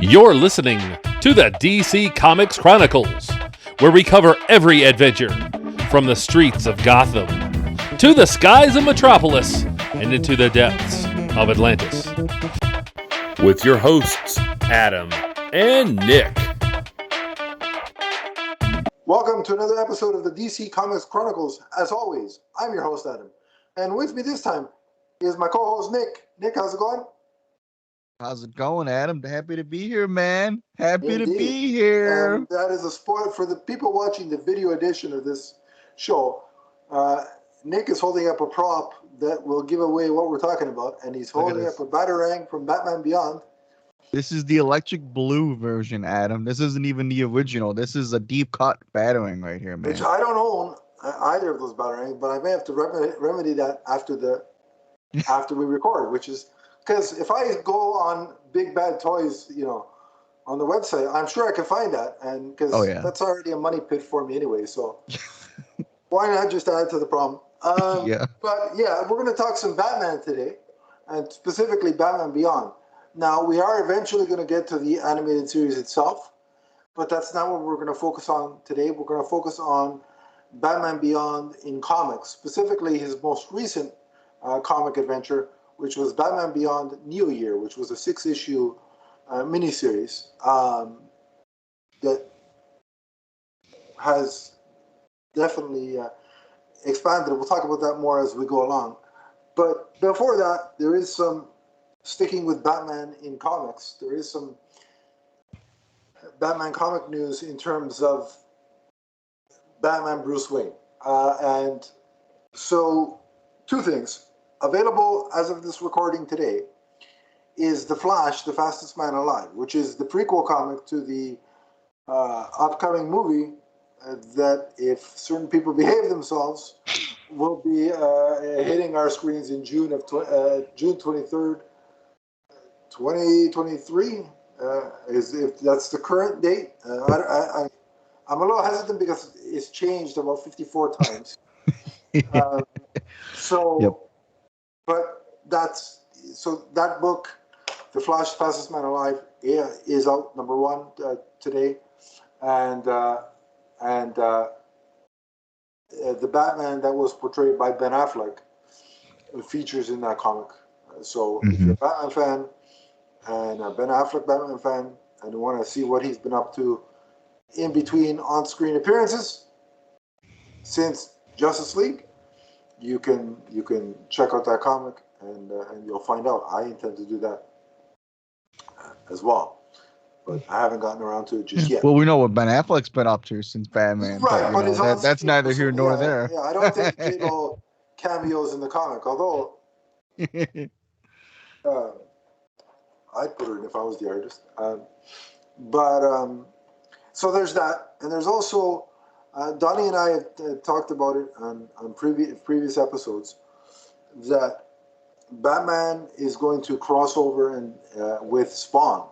You're listening to the DC Comics Chronicles, where we cover every adventure from the streets of Gotham to the skies of Metropolis and into the depths of Atlantis. With your hosts, Adam and Nick. Welcome to another episode of the DC Comics Chronicles. As always, I'm your host, Adam. And with me this time is my co-host, Nick. Nick, how's it going? How's it going, Adam? Happy to be here, man. Happy Indeed. to be here. And that is a spoiler for the people watching the video edition of this show. Nick is holding up a prop that will give away what we're talking about, and he's holding up a Batarang from Batman Beyond. This is the electric blue version, Adam. This isn't even the original. This is a deep cut Batarang right here, man. Which I don't own either of those Batarangs, but I may have to remedy that after we record, which is because if I go on Big Bad Toys, on the website, I'm sure I can find that, and because that's already a money pit for me anyway. So why not just add to the problem? But yeah, we're going to talk some Batman today, and specifically Batman Beyond. Now, we are eventually going to get to the animated series itself, but that's not what we're going to focus on today. We're going to focus on Batman Beyond in comics, specifically his most recent comic adventure, which was Batman Beyond New Year, which was a 6-issue miniseries that has definitely expanded. We'll talk about that more as we go along. But before that, there is some sticking with Batman in comics. There is some Batman comic news in terms of Batman Bruce Wayne. And so, two things. Available as of this recording today is The Flash, The Fastest Man Alive, which is the prequel comic to the upcoming movie that, if certain people behave themselves, will be hitting our screens in June 23rd, 2023. If that's the current date. I'm a little hesitant because it's changed about 54 times. But that book, The Flash, Fastest Man Alive, is out #1 today, and the Batman that was portrayed by Ben Affleck features in that comic. So if you're a Batman fan and a Ben Affleck Batman fan, and you want to see what he's been up to in between on-screen appearances since Justice League, you can check out that comic and you'll find out. I intend to do that as well, but I haven't gotten around to it just yet. Well, we know what Ben Affleck's been up to since Batman, right? But that's neither here nor there. Yeah, I don't think J-Lo cameos in the comic, although I'd put her in if I was the artist. So there's that, and there's also Donnie and I have talked about it on previous episodes, that Batman is going to cross over with Spawn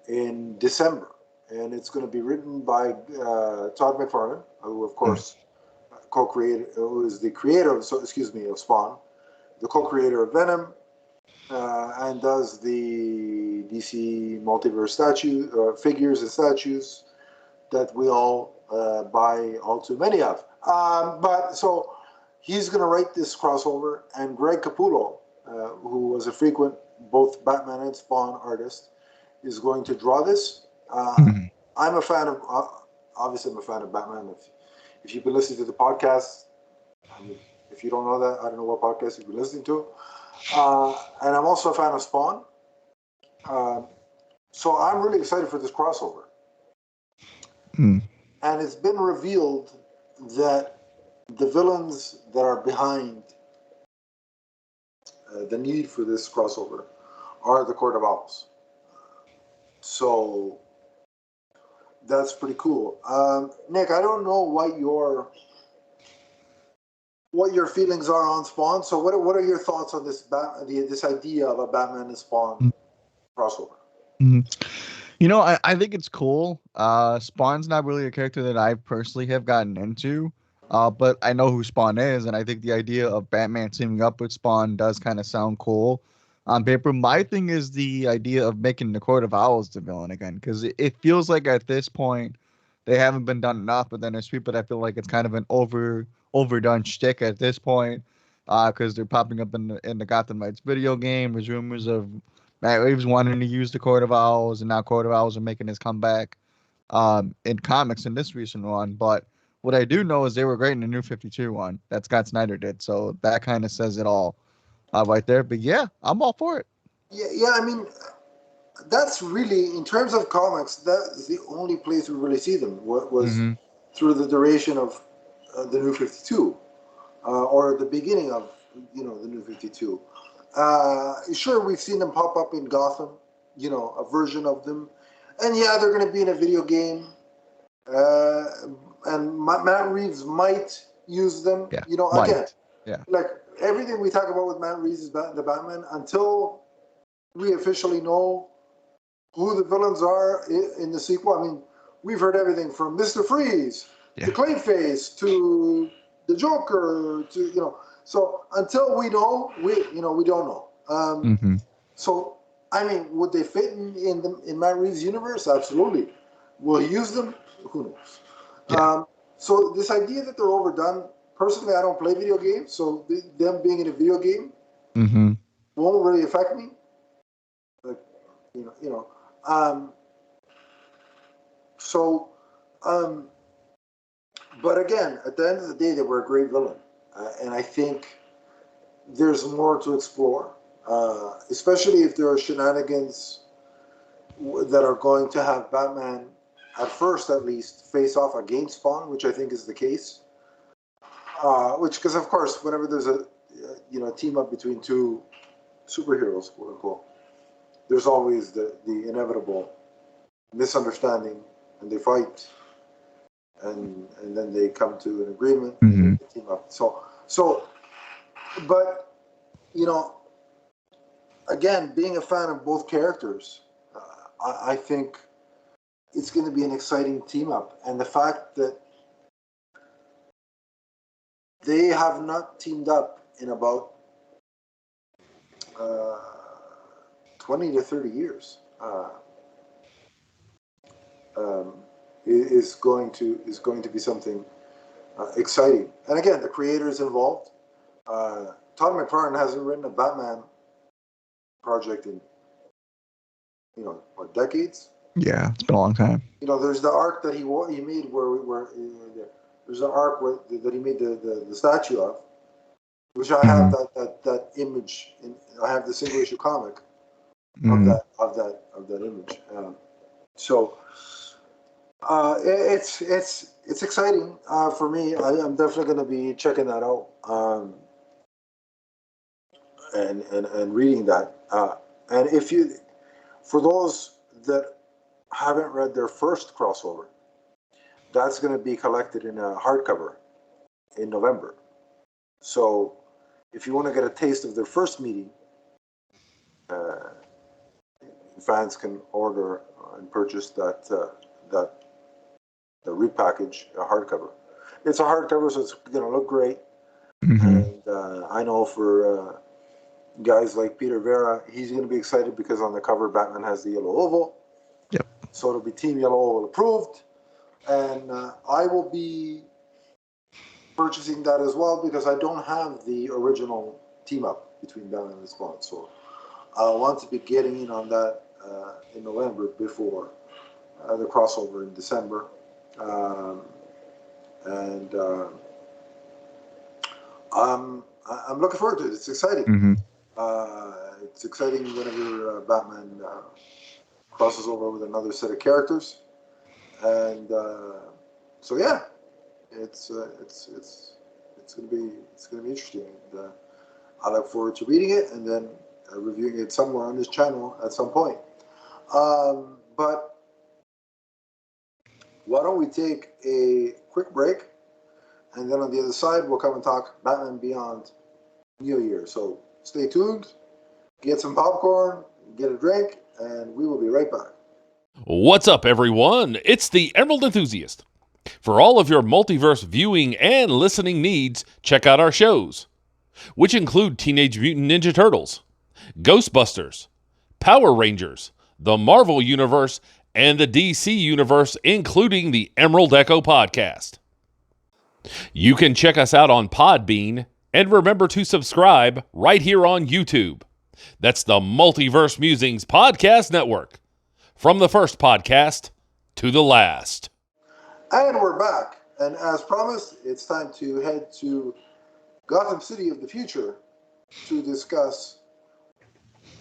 in December, and it's going to be written by Todd McFarlane, who of course who is the creator of Spawn, the co-creator of Venom, and does the DC multiverse figures and statues that we all buy all too many of. But so he's going to write this crossover, and Greg Capullo, who was a frequent both Batman and Spawn artist, is going to draw this. I'm a fan of, obviously I'm a fan of Batman. If you've been listening to the podcast, if you don't know that, I don't know what podcast you've been listening to. And I'm also a fan of Spawn. So I'm really excited for this crossover. And it's been revealed that the villains that are behind the need for this crossover are the Court of Owls. So that's pretty cool. Nick, I don't know what your feelings are on Spawn. So what are your thoughts on this idea of a Batman and Spawn crossover? I think it's cool. Spawn's not really a character that I personally have gotten into, but I know who Spawn is, and I think the idea of Batman teaming up with Spawn does kind of sound cool. on paper. My thing is the idea of making the Court of Owls the villain again, because it feels like at this point they haven't been done enough. But then there's people that feel like it's kind of an overdone shtick at this point, because they're popping up in the Gotham Knights video game. There's rumors of Matt Reeves wanting to use the Court of Owls, and now Court of Owls are making his comeback in comics in this recent one. But what I do know is they were great in the New 52 one that Scott Snyder did. So that kind of says it all right there. But yeah, I'm all for it. Yeah. I mean, that's really, in terms of comics, that is the only place we really see them. What was through the duration of the New 52, or the beginning of the New 52. Sure, we've seen them pop up in Gotham, a version of them, and yeah, they're going to be in a video game. And Matt Reeves might use them. Yeah, again, yeah, like everything we talk about with Matt Reeves is the Batman until we officially know who the villains are in the sequel. I mean, we've heard everything from Mr. Freeze to Clayface to the Joker to So until we know, we don't know. So I mean, would they fit in Matt Reeves' universe? Absolutely. Will he use them? Who knows? Yeah. So this idea that they're overdone. Personally, I don't play video games, so them being in a video game won't really affect me. Like, but again, at the end of the day, they were a great villain, and I think there's more to explore, especially if there are shenanigans that are going to have Batman, at first at least, face off against Spawn, which I think is the case. Because of course, whenever there's a team up between two superheroes, quote unquote, there's always the inevitable misunderstanding, and they fight, and then they come to an agreement and they team up. But again, being a fan of both characters, I think it's going to be an exciting team up, and the fact that they have not teamed up in about 20 to 30 years is going to be something exciting. And again, the creators involved. Todd McFarlane hasn't written a Batman project in decades. Yeah, it's been a long time. There's the arc that he made where there's an arc that he made the statue of, which I have that image. I have the single issue comic of that image. So it's exciting for me. I'm definitely going to be checking that out and reading that. And for those that haven't read their first crossover, that's going to be collected in a hardcover in November. So if you want to get a taste of their first meeting, fans can order and purchase that the repackage, a hardcover. It's a hardcover, so it's going to look great. And I know for guys like Peter Vera, he's going to be excited because on the cover, Batman has the yellow oval. Yep. So it'll be Team Yellow Oval approved. And I will be purchasing that as well because I don't have the original team up between Batman and Spawn. So I want to be getting in on that in November before the crossover in December. I'm looking forward to it. It's exciting. It's exciting whenever Batman crosses over with another set of characters. And so yeah, it's gonna be interesting. And, I look forward to reading it and then reviewing it somewhere on this channel at some point. But why don't we take a quick break, and then on the other side we'll come and talk Batman Beyond New Year. So stay tuned, get some popcorn, get a drink, and we will be right back. What's up, everyone? It's the Emerald Enthusiast. For all of your multiverse viewing and listening needs, check out our shows, which include Teenage Mutant Ninja Turtles, Ghostbusters, Power Rangers, the Marvel Universe, and the DC Universe, including the Emerald Echo podcast. You can check us out on Podbean, and remember to subscribe right here on YouTube. That's the Multiverse Musings Podcast Network. From the first podcast to the last. And we're back. And as promised, it's time to head to Gotham City of the future to discuss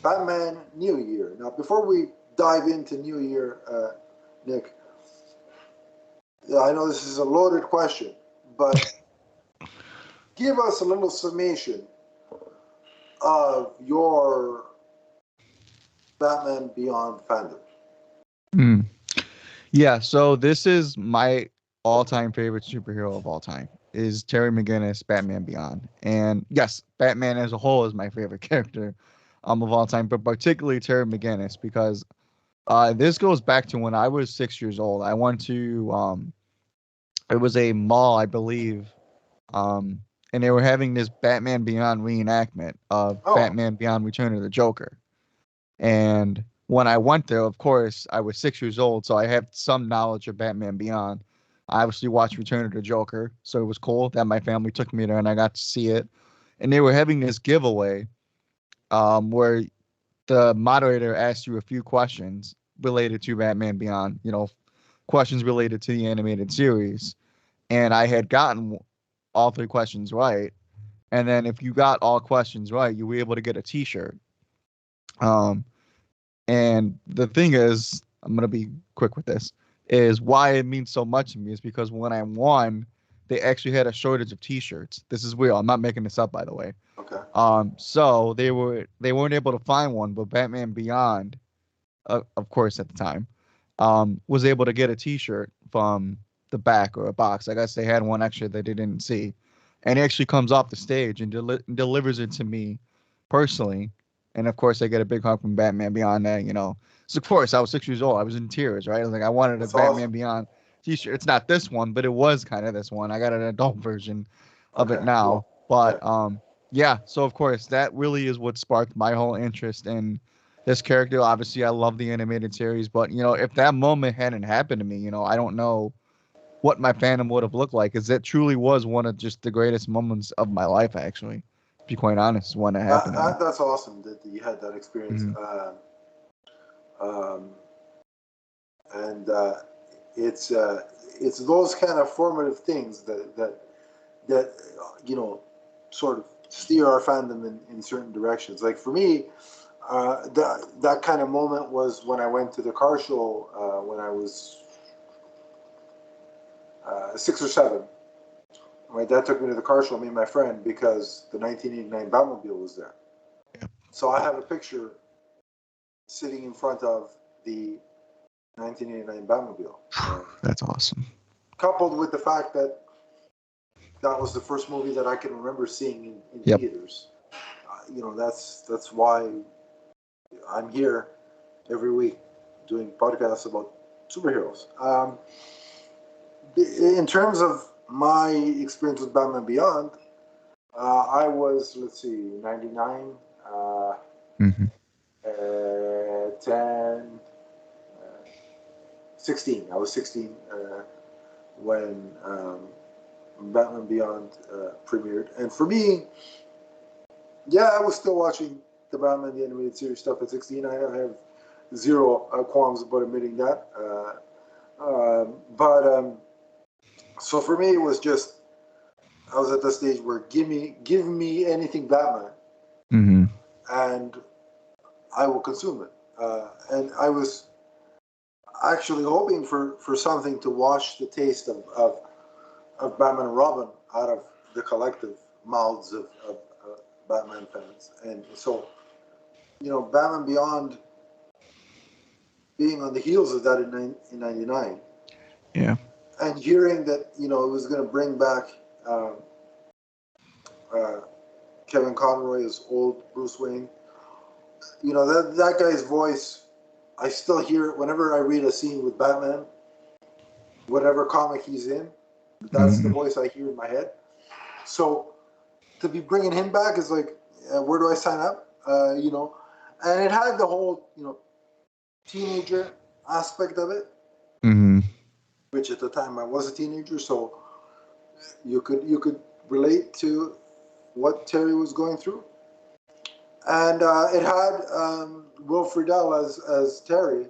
Batman New Year. Now, before we dive into New Year, Nick, I know this is a loaded question, but give us a little summation of your Batman Beyond fandom. Yeah, so this is my all-time favorite superhero of all time, is Terry McGinnis, Batman Beyond. And yes, Batman as a whole is my favorite character of all time, but particularly Terry McGinnis, because this goes back to when I was 6 years old. I went to it was a mall, I believe, and they were having this Batman Beyond reenactment of Batman Beyond Return of the Joker. And when I went there, of course, I was 6 years old, so I had some knowledge of Batman Beyond. I obviously watched Return of the Joker, so it was cool that my family took me there and I got to see it. And they were having this giveaway where the moderator asked you a few questions related to Batman Beyond, questions related to the animated series. And I had gotten all 3 questions right. And then if you got all questions right, you were able to get a T-shirt. And the thing is, I'm going to be quick with this, is why it means so much to me is because when I won, they actually had a shortage of T-shirts. This is real. I'm not making this up, by the way. Okay. So they weren't able to find one, but Batman Beyond, of course at the time, was able to get a T-shirt from the back or a box. I guess they had one extra that they didn't see, and he actually comes off the stage and delivers it to me personally. And of course, I get a big hug from Batman Beyond that, So of course, I was 6 years old. I was in tears, right? I was like, I wanted a Batman Beyond T-shirt. It's not this one, but it was kind of this one. I got an adult version of it now. Cool. But yeah. So of course, that really is what sparked my whole interest in this character. Obviously, I love the animated series, but if that moment hadn't happened to me, I don't know what my fandom would have looked like. Because that truly was one of just the greatest moments of my life, actually. To be quite honest, when it happened. That's awesome that you had that experience. Mm-hmm. And it's those kind of formative things that sort of steer our fandom in certain directions. Like for me, that kind of moment was when I went to the car show when I was 6 or 7. My dad took me to the car show, me and my friend, because the 1989 Batmobile was there. Yeah. So I have a picture sitting in front of the 1989 Batmobile. That's awesome. Coupled with the fact that was the first movie that I can remember seeing in theaters. That's why I'm here every week doing podcasts about superheroes. In terms of my experience with Batman Beyond, I was, 99, 10, 16. I was 16 when Batman Beyond premiered. And for me, I was still watching the Batman the Animated Series stuff at 16. I have zero qualms about admitting that. So for me, it was just, I was at the stage where give me anything Batman, and I will consume it. And I was actually hoping for something to wash the taste of Batman and Robin out of the collective mouths of Batman fans. And so, Batman Beyond being on the heels of that in 99. Yeah. And hearing that, it was going to bring back Kevin Conroy as old Bruce Wayne. That guy's voice, I still hear it whenever I read a scene with Batman, whatever comic he's in. That's the voice I hear in my head. So to be bringing him back is like, where do I sign up? you know, and it had the whole, you know, teenager aspect of it, Mm-hmm. which at the time I was a teenager, so you could relate to what Terry was going through, and it had Will Friedle as Terry,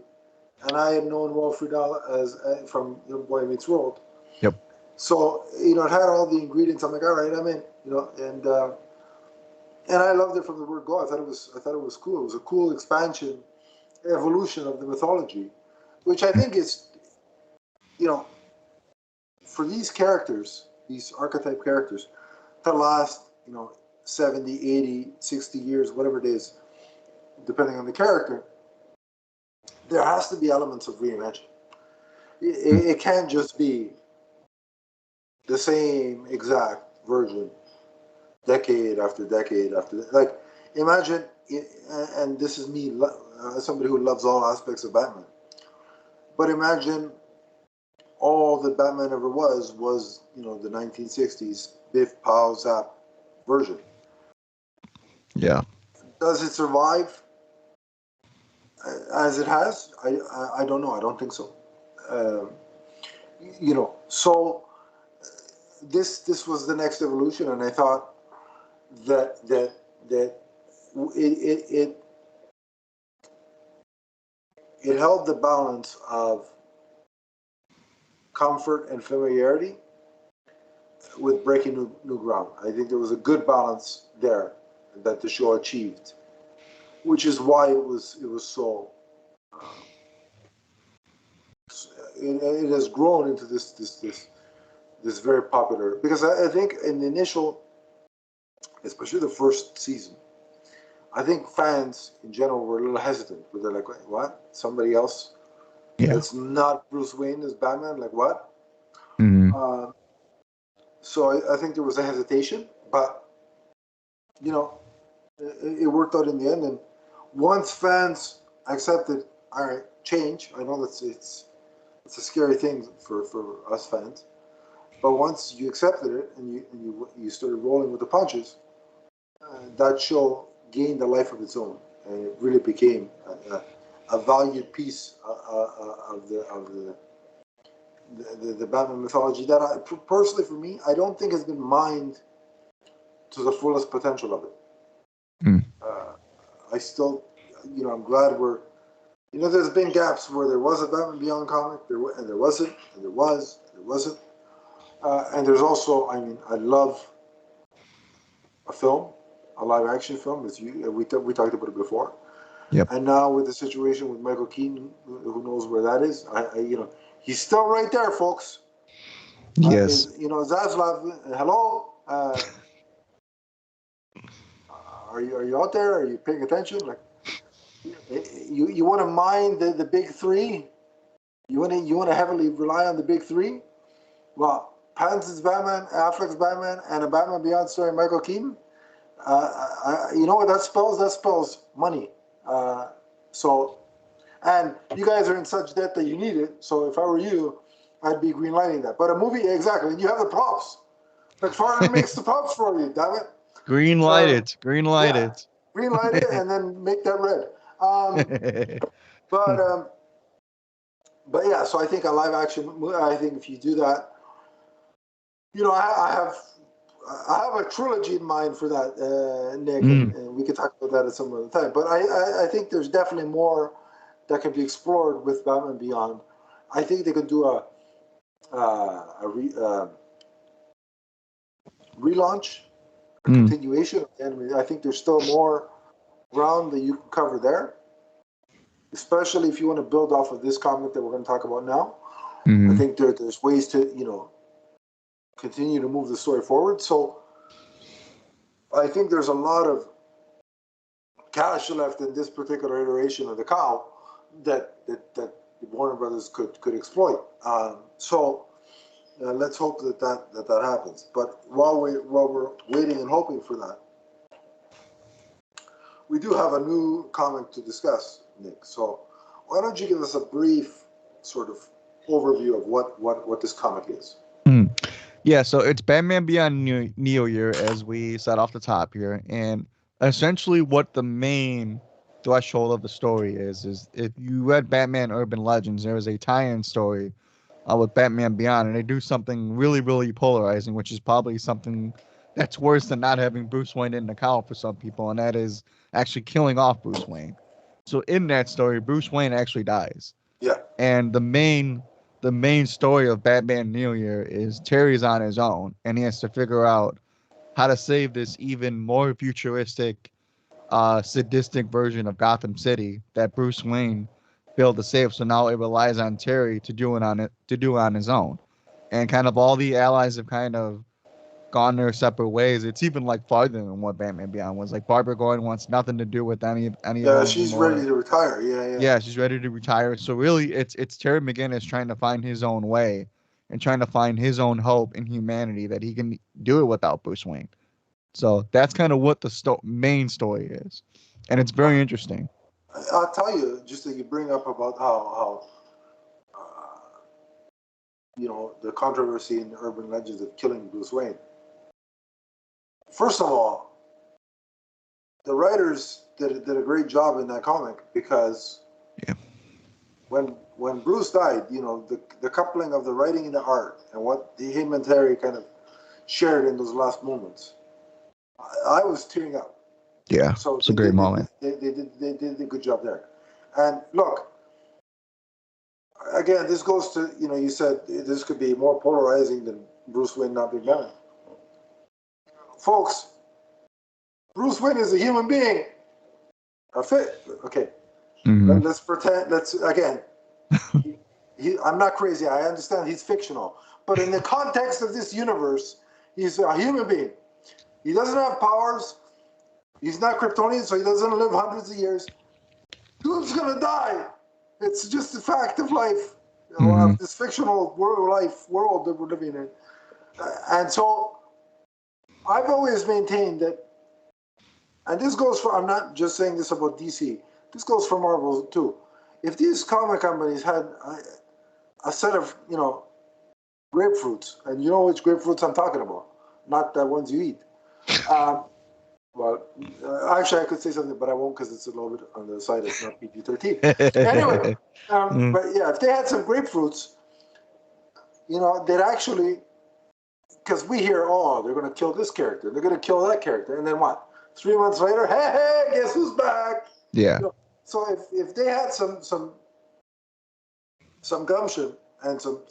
and I had known Will Friedle as from Boy Meets World. Yep. So you know, it had all the ingredients. I'm like, all right, I'm in. You know, and I loved it from the word go. I thought it was cool. It was a cool expansion, evolution of the mythology, which I think is, you know, for these characters, these archetype characters, to last, you know, 70, 80, 60 years, whatever it is, depending on the character, there has to be elements of reinvention. It can't just be the same exact version, decade after decade after, like, imagine, and this is me, somebody who loves all aspects of Batman, but imagine all that Batman ever was, you know, the 1960s Biff Pow Zap version. Yeah. Does it survive as it has? I don't know. I don't think so. Um, you know, so this was the next evolution, and I thought that it it it held the balance of comfort and familiarity with breaking new ground. I think there was a good balance there that the show achieved, which is why it was so. Uh, it has grown into this very popular, because I think in the initial, especially the first season, I think fans in general were a little hesitant. But they're like, "Wait, what? Somebody else Yeah. that's not Bruce Wayne as Batman? Like what?" Mm-hmm. Uh, so I think there was a hesitation, but you know, it worked out in the end. And once fans accepted, all right, change. I know that's it's a scary thing for us fans, but once you accepted it and you started rolling with the punches, that show gained a life of its own, and it really became a valued piece of the Batman mythology that personally for me, I don't think has been mined to the fullest potential of it. Mm. I still, you know, I'm glad we're, you know, there's been gaps where there was a Batman Beyond comic, and there wasn't, and there was, and there wasn't, and there's also, I mean, I love a film, a live action film, as we talked about it before. Yep. And now with the situation with Michael Keaton, who knows where that is? You know, he's still right there, folks. Yes. You know, Zaslav, hello. Are you out there? Are you paying attention? Like, you want to mine the big three? You want to heavily rely on the big three? Well, Pattinson's Batman, Affleck's Batman, and a Batman Beyond starring Michael Keaton. You know what that spells? That spells money. So, and you guys are in such debt that you need it. So if I were you, I'd be greenlighting that. But a movie, exactly, and you have the props. McFarlane makes the props for you. Damn it. Green light it. Green light Yeah, it. greenlight it and then make that red. But yeah. So I think a live action. I think if you do that, you know, I have a trilogy in mind for that, Nick, and we could talk about that at some other time. But I think there's definitely more that can be explored with Batman Beyond. I think they could do a relaunch, a continuation of the anime. I think there's still more ground that you can cover there, especially if you want to build off of this comic that we're going to talk about now. I think there's ways to, you know, continue to move the story forward. So I think there's a lot of cash left in this particular iteration of the cow that Warner Brothers could exploit. So let's hope that happens. But while we're waiting and hoping for that, we do have a new comic to discuss, Nick. So why don't you give us a brief sort of overview of what this comic is? Yeah, so it's Batman Beyond Neo Year, as we said off the top here, and essentially what the main threshold of the story is if you read Batman Urban Legends, there is a tie-in story with Batman Beyond, and they do something really, really polarizing, which is probably something that's worse than not having Bruce Wayne in the cowl for some people, and that is actually killing off Bruce Wayne. So in that story, Bruce Wayne actually dies. Yeah. And the main story of Batman New Year is Terry's on his own, and he has to figure out how to save this even more futuristic, sadistic version of Gotham City that Bruce Wayne failed to save. So now it relies on Terry to do it on his own, and kind of all the allies have kind of gone their separate ways. It's even like farther than what Batman Beyond was. Like Barbara Gordon wants nothing to do with any of Yeah, them she's ready anymore. to retire. Yeah, yeah. Yeah, she's ready to retire. So really, it's Terry McGinnis trying to find his own way and trying to find his own hope in humanity that he can do it without Bruce Wayne. So that's kind of what the main story is, and it's very interesting. I'll tell you, just that you bring up about how the controversy in urban legends of killing Bruce Wayne. First of all, the writers did a great job in that comic because Yeah. when Bruce died, the coupling of the writing and the art and what him and Terry kind of shared in those last moments, I was tearing up. Yeah, So it's a great moment. they did a good job there. And look, again, this goes to, you said this could be more polarizing than Bruce Wayne not being Batman. Folks, Bruce Wayne is a human being. Okay. Mhm. Let's pretend, again, I'm not crazy. I understand he's fictional. But in the context of this universe, he's a human being. He doesn't have powers. He's not Kryptonian, so he doesn't live hundreds of years. Who's going to die? It's just a fact of life, of this fictional world that we're living in. And so I've always maintained that, and this goes for, I'm not just saying this about DC, this goes for Marvel too. If these comic companies had a set of, grapefruits, and you know which grapefruits I'm talking about, not the ones you eat. Well, actually, I could say something, but I won't because it's a little bit on the side. It's not PG-13. Anyway, but yeah, if they had some grapefruits, they'd actually, because we hear, oh, they're going to kill this character, they're going to kill that character, and then what? 3 months later, hey, guess who's back? Yeah. So if they had some gumption and some,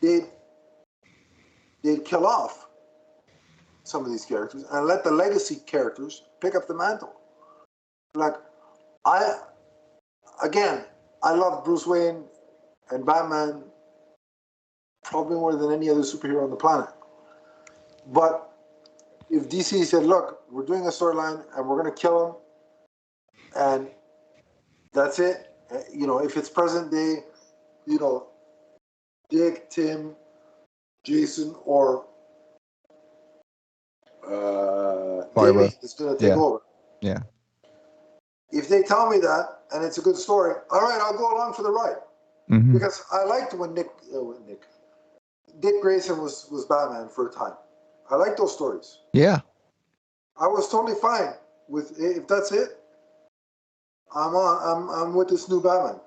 they'd kill off some of these characters and let the legacy characters pick up the mantle. Like, I love Bruce Wayne and Batman probably more than any other superhero on the planet. But if DC said, look, we're doing a storyline and we're going to kill him, and that's it, if it's present day, Dick, Tim, Jason, or Barbara. Davey is going to take over. Yeah. If they tell me that and it's a good story, all right, I'll go along for the ride. Mhm. Because I liked when Dick Grayson was Batman for a time. I like those stories. Yeah. I was totally fine with, if that's it, I'm with this new Batman.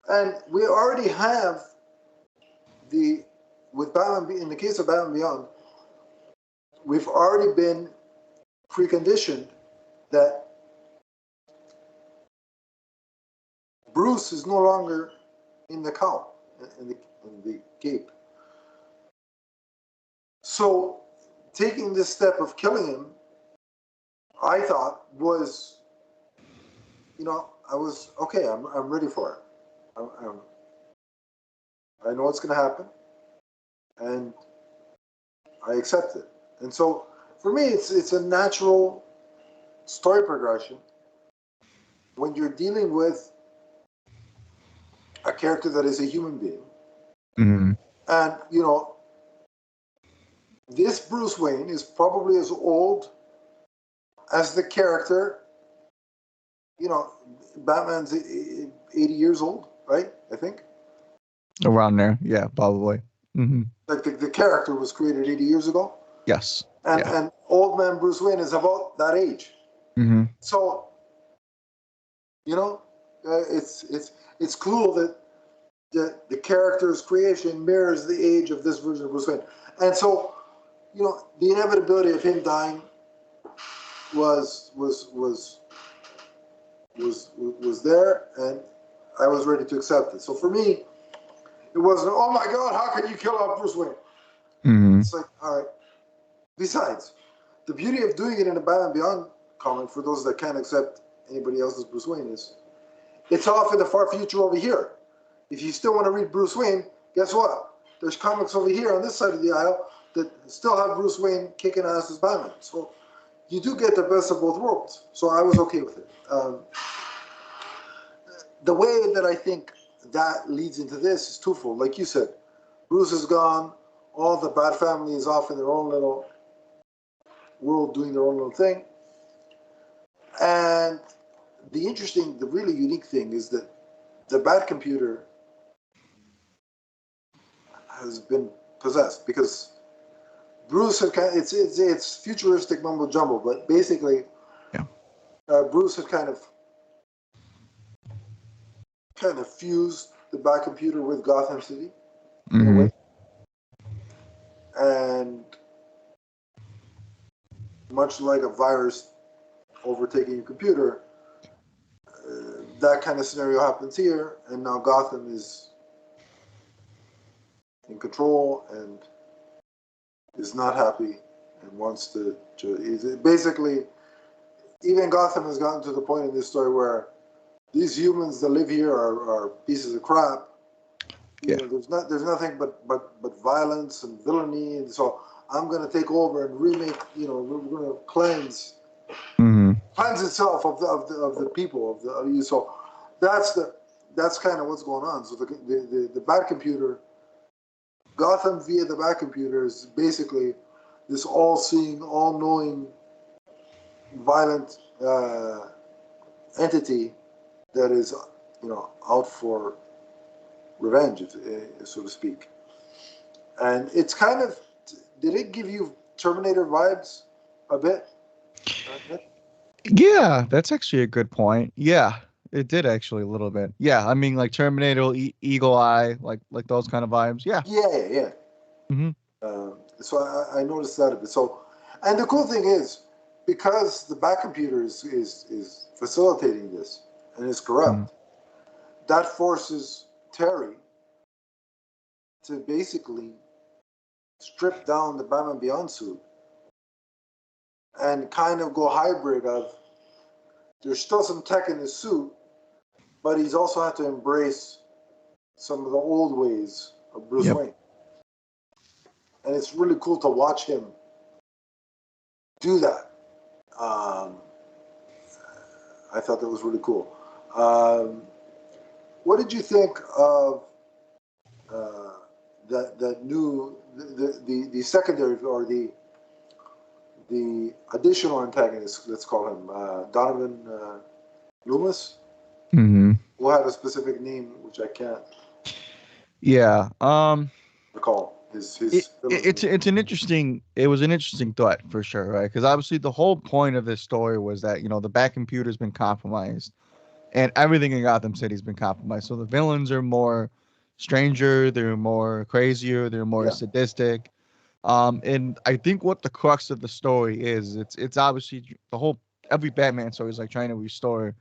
And we already have with Batman, in the case of Batman Beyond, we've already been preconditioned that Bruce is no longer in the cowl, in the cape. So taking this step of killing him, I thought was, I was okay. I'm ready for it. I know what's going to happen, and I accept it. And so for me, it's a natural story progression when you're dealing with a character that is a human being, and this Bruce Wayne is probably as old as the character. Batman's 80 years old, right? I think. Around there. Yeah, probably. Like the character was created 80 years ago. Yes. and old man Bruce Wayne is about that age. Mm-hmm. So it's cool that the character's creation mirrors the age of this version of Bruce Wayne, and so the inevitability of him dying was there, and I was ready to accept it. So for me, it wasn't, oh my God, how can you kill off Bruce Wayne? Mm-hmm. It's like, all right. Besides, the beauty of doing it in a Batman Beyond comic, for those that can't accept anybody else's Bruce Wayne, is it's off in the far future over here. If you still want to read Bruce Wayne, guess what? There's comics over here on this side of the aisle that still have Bruce Wayne kicking ass as Batman. So you do get the best of both worlds. So I was okay with it. The way that I think that leads into this is twofold. Like you said, Bruce is gone. All the Bat family is off in their own little world doing their own little thing. And the really unique thing is that the Bat computer has been possessed because Bruce had it's futuristic mumbo jumbo, but basically, Bruce had kind of fused the Bat computer with Gotham City in a way, and much like a virus overtaking your computer, that kind of scenario happens here, and now Gotham is in control and is not happy and wants to basically, even Gotham has gotten to the point in this story where these humans that live here are pieces of crap. There's nothing but violence and villainy, and so I'm going to take over and remake. We're going to cleanse itself of the people of you. So that's kind of what's going on. So the Bat computer, Gotham via the Bat computer, is basically this all-seeing, all-knowing, violent entity that is out for revenge, so to speak. And it's kind of, did it give you Terminator vibes a bit? Yeah, that's actually a good point. Yeah, it did actually a little bit. Yeah, I mean, like Terminator, Eagle Eye, like those kind of vibes. Yeah. Yeah. Mm-hmm. So I noticed that a bit. So, and the cool thing is, because the Bat computer is facilitating this and is corrupt, that forces Terry to basically strip down the Batman Beyond suit and kind of go hybrid of, there's still some tech in his suit, but he's also had to embrace some of the old ways of Bruce Wayne. And it's really cool to watch him do that. I thought that was really cool. What did you think of that new the secondary, or the additional antagonist? Let's call him Donovan Loomis, who had a specific name which I can't recall. It was an interesting thought for sure, right? Because obviously the whole point of this story was that the Bat computer's been compromised, and everything in Gotham City's been compromised. So the villains are more stranger, they're more crazier, they're more sadistic. And I think what the crux of the story is, it's obviously every Batman story is like trying to restore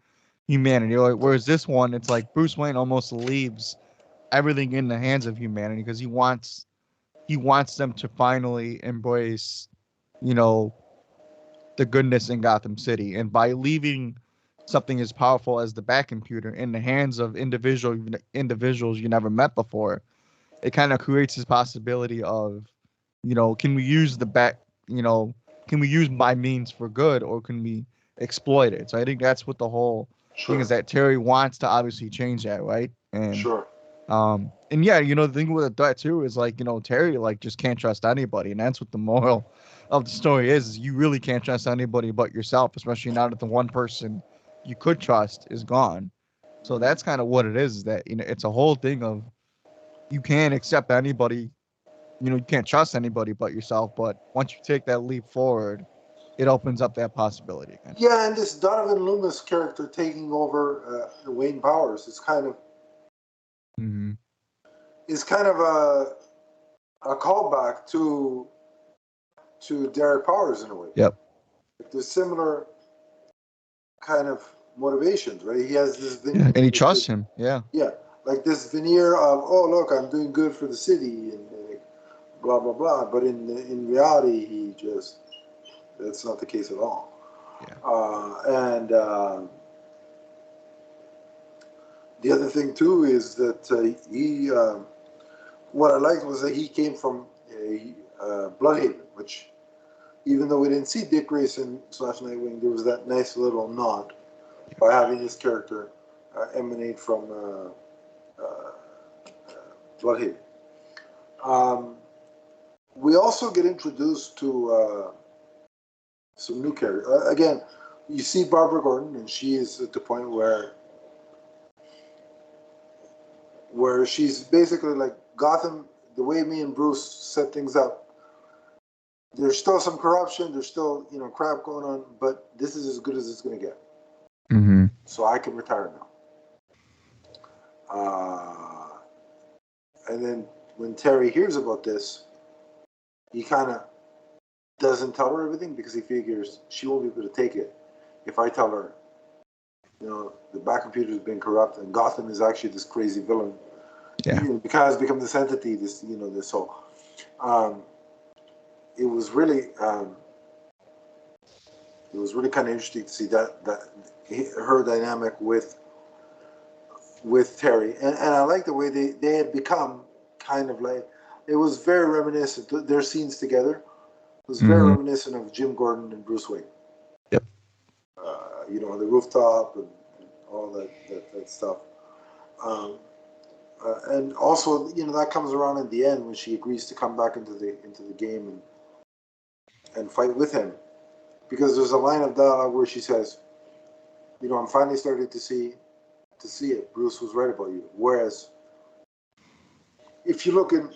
humanity. Whereas this one, it's like Bruce Wayne almost leaves everything in the hands of humanity because he wants them to finally embrace, the goodness in Gotham City. And by leaving something as powerful as the Bat computer in the hands of individuals you never met before, it kind of creates this possibility of, can we use the Bat, can we use my means for good, or can we exploit it? So I think that's what the whole thing is, that Terry wants to obviously change that, right? And and yeah, the thing with that too is like, Terry like just can't trust anybody, and that's what the moral of the story is you really can't trust anybody but yourself, especially now that the one person you could trust is gone. So that's kind of what it is that it's a whole thing of, you can't accept anybody, you can't trust anybody but yourself. But once you take that leap forward, it opens up that possibility again. Yeah, and this Donovan Loomis character taking over Wayne Powers is kind of Mm-hmm. A callback to Derek Powers in a way. Yep. There's similar kind of motivations, right? He has this Yeah, and he trusts him. Yeah. Yeah, like this veneer of, oh look, I'm doing good for the city and blah blah blah. But in reality, that's not the case at all. Yeah. And the other thing too is that he. What I liked was that he came from Bloodhaven, which even though we didn't see Dick Grayson / Nightwing, there was that nice little nod by having this character emanate from Bloodhaven. We also get introduced to some new characters. Again, you see Barbara Gordon, and she is at the point where she's basically like Gotham. The way me and Bruce set things up, there's still some corruption. There's still crap going on, but this is as good as it's going to get. Mm-hmm. So I can retire now. And then when Terry hears about this, he kind of doesn't tell her everything because he figures she won't be able to take it if I tell her, the back computer has been corrupt and Gotham is actually this crazy villain. Yeah. Because it's become this entity, this whole. It was really kind of interesting to see that her dynamic with Terry, and I like the way they had become kind of like, it was very reminiscent. Their scenes together was very reminiscent of Jim Gordon and Bruce Wayne. Yep. On the rooftop and all that stuff. And also, that comes around in the end when she agrees to come back into the game and fight with him, because there's a line of dialogue where she says, "I'm finally starting to see it. Bruce was right about you." Whereas, if you look in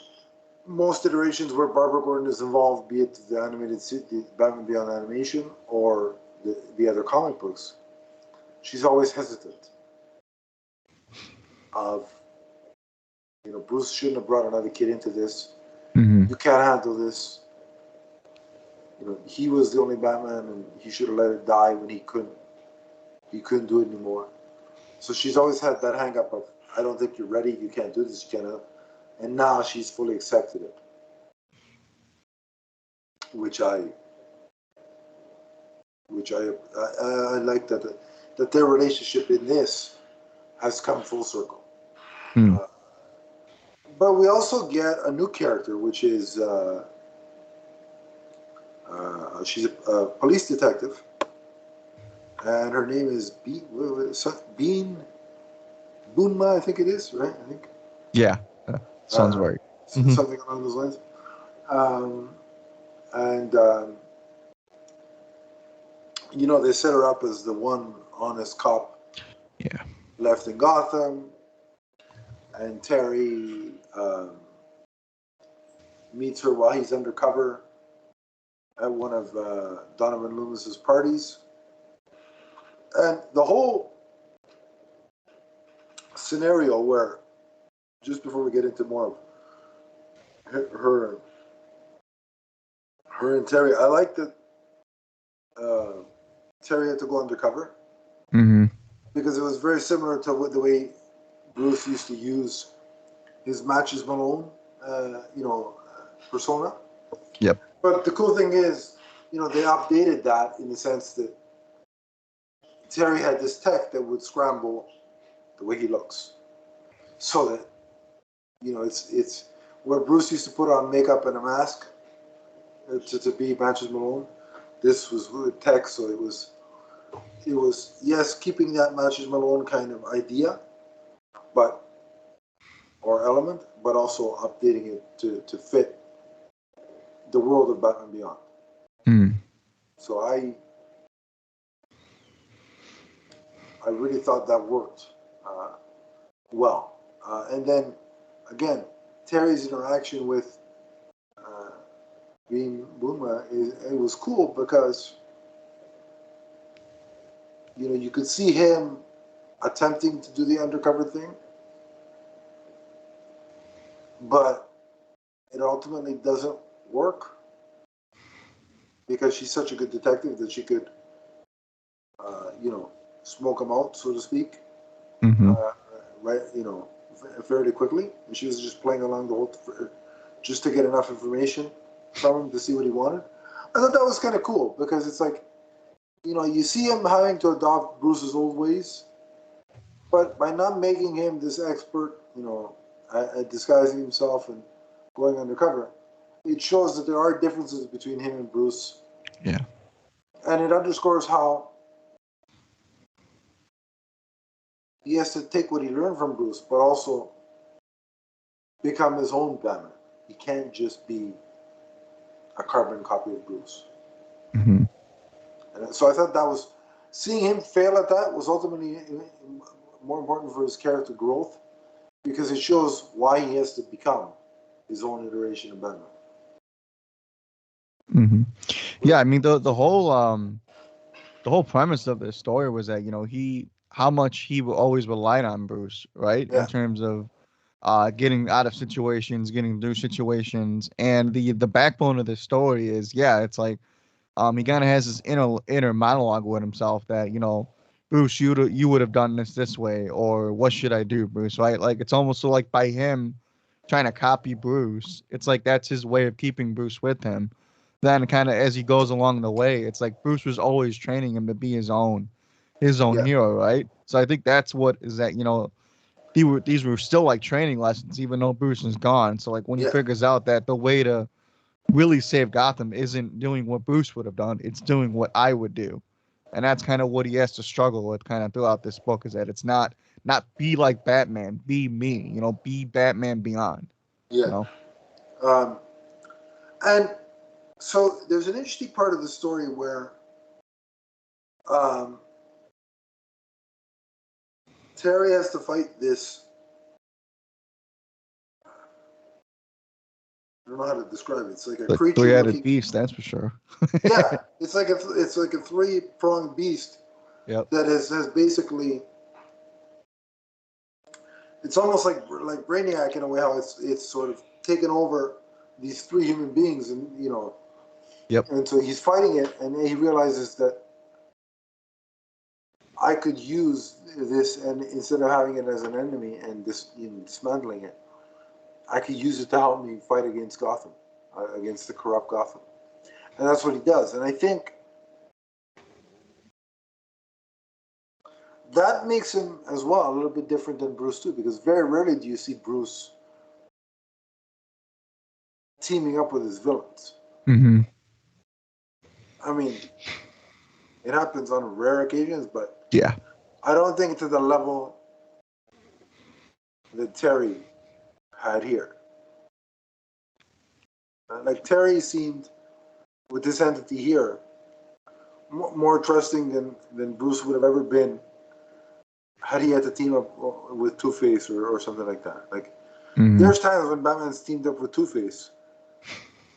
most iterations where Barbara Gordon is involved, be it the Batman Beyond animation or the other comic books, she's always hesitant of, Bruce shouldn't have brought another kid into this. Mm-hmm. You can't handle this. He was the only Batman, and he should have let it die when he couldn't do it anymore. So she's always had that hang up of, I don't think you're ready, you can't do this, you cannot. And now she's fully accepted it. Which I like that their relationship in this has come full circle. Mm. But we also get a new character, which is she's a police detective, and her name is Bean Boonma, I think it is, right? I think. Yeah. Sounds right. Something along those lines. They set her up as the one honest cop left in Gotham, and Terry meets her while he's undercover at one of Donovan Loomis's parties. And the whole scenario where, just before we get into more of her and Terry, I like that Terry had to go undercover. Mm-hmm. Because it was very similar to the way Bruce used to use his Matches Malone, persona. Yep. But the cool thing is, they updated that in the sense that Terry had this tech that would scramble the way he looks, so that it's where Bruce used to put on makeup and a mask to be Matches Malone. This was with tech, so it was yes, keeping that Matches Malone kind of idea, or element, but also updating it to fit the world of Batman Beyond. Mm. So I really thought that worked well. And then again, Terry's interaction with being Bunma, it was cool because you could see him attempting to do the undercover thing, but it ultimately doesn't work because she's such a good detective that she could, smoke him out, so to speak, Mm-hmm. right, fairly quickly. And she was just playing along the whole, just to get enough information from him to see what he wanted. I thought that was kind of cool because it's like, you see him having to adopt Bruce's old ways, but by not making him this expert, at disguising himself and going undercover, it shows that there are differences between him and Bruce. Yeah. And it underscores how he has to take what he learned from Bruce, but also become his own Batman. He can't just be a carbon copy of Bruce. Mm-hmm. And so I thought that was, seeing him fail at that was ultimately more important for his character growth because it shows why he has to become his own iteration of Batman. Mm-hmm. Yeah, I mean the whole premise of this story was that he how much he always relied on Bruce, right, in Yeah, terms of getting out of situations, getting through situations, and the backbone of this story is it's like he kind of has this inner monologue with himself that Bruce, you would have done this way, or what should I do, Bruce, right? Like it's almost so like by him trying to copy Bruce, it's like that's his way of keeping Bruce with him. Then kind of as he goes along the way, it's like Bruce was always training him to be his own yeah, hero, right? So I think that's what is that these were still like training lessons, even though Bruce is gone. So like when he yeah, figures out that the way to really save Gotham isn't doing what Bruce would have done, it's doing what I would do. And that's kind of what he has to struggle with kind of throughout this book is that it's not be like Batman, be me, be Batman beyond, yeah. you know. Um, and so there's an interesting part of the story where um, Terry has to fight this. I don't know how to describe it. It's like a The creature three-headed looking. beast, that's for sure. Yeah, it's like a three-pronged beast Yep. that has basically. It's almost like Brainiac in a way how it's sort of taken over these three human beings Yep. and so he's fighting it and he realizes that I could use this and instead of having it as an enemy and dismantling it, I could use it to help me fight against Gotham, against the corrupt Gotham, and that's what he does. And I think that makes him as well a little bit different than Bruce too, because very rarely do you see Bruce teaming up with his villains. Mm-hmm. I mean, it happens on rare occasions, but Yeah. I don't think to the level that Terry had here. Like Terry seemed with this entity here more trusting than Bruce would have ever been had he had to team up with Two Face or something like that. Like Mm-hmm. there's times when Batman's teamed up with Two Face,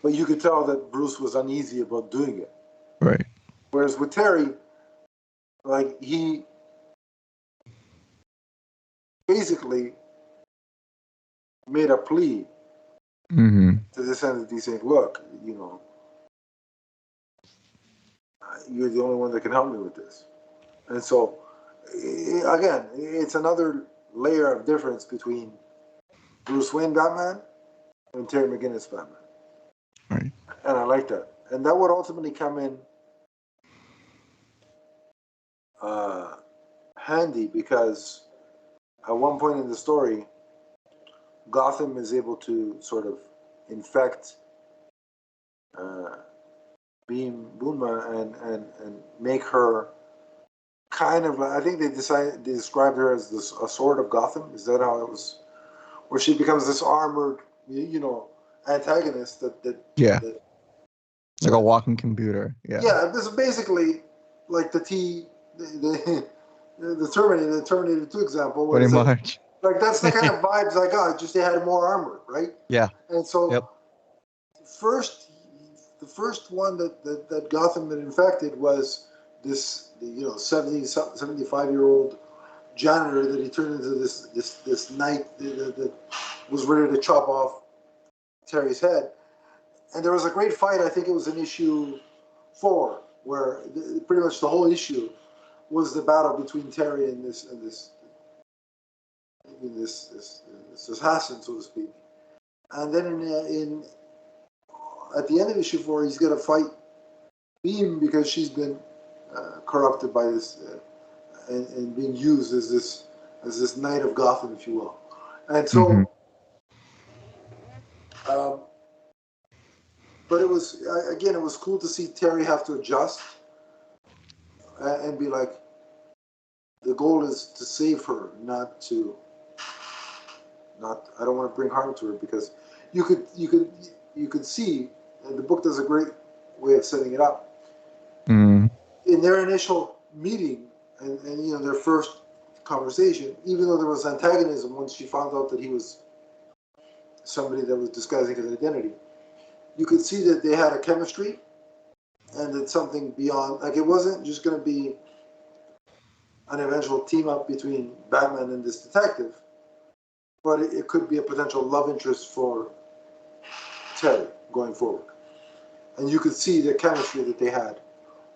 but you could tell that Bruce was uneasy about doing it. Right. Whereas with Terry, like he basically made a plea Mm-hmm. to this entity saying, "Look, you're the only one that can help me with this." And so, again, it's another layer of difference between Bruce Wayne Batman and Terry McGinnis Batman. Right. And I like that. And that would ultimately come in uh, handy because at one point in the story, Gotham is able to sort of infect uh, Beam Boonma and make her kind of like, I think they described her as a sword of Gotham. Is that how it was? Where she becomes this armored, antagonist Yeah. that Like a walking computer. Yeah. yeah, this is basically like the Terminator 2 example, where Pretty it's much. like that's the kind of vibes I got. Just they had more armor, right? Yeah. And so Yep. first the first one that Gotham had infected was this 75-year-old janitor that he turned into this knight that was ready to chop off Terry's head. And there was a great fight. I think it was in issue 4, where pretty much the whole issue was the battle between Terry and this assassin, so to speak. And then at the end of issue 4, he's going to fight Beam because she's been corrupted by this and being used as this knight of Gotham, if you will. And so, but it was cool to see Terry have to adjust and be like, the goal is to save her, not. I don't want to bring harm to her, because you could see, and the book does a great way of setting it up. In their initial meeting and their first conversation, even though there was antagonism once she found out that he was somebody that was disguising his identity, you could see that they had a chemistry and that something beyond, like, it wasn't just going to be an eventual team up between Batman and this detective, but it could be a potential love interest for Terry going forward. And you could see the chemistry that they had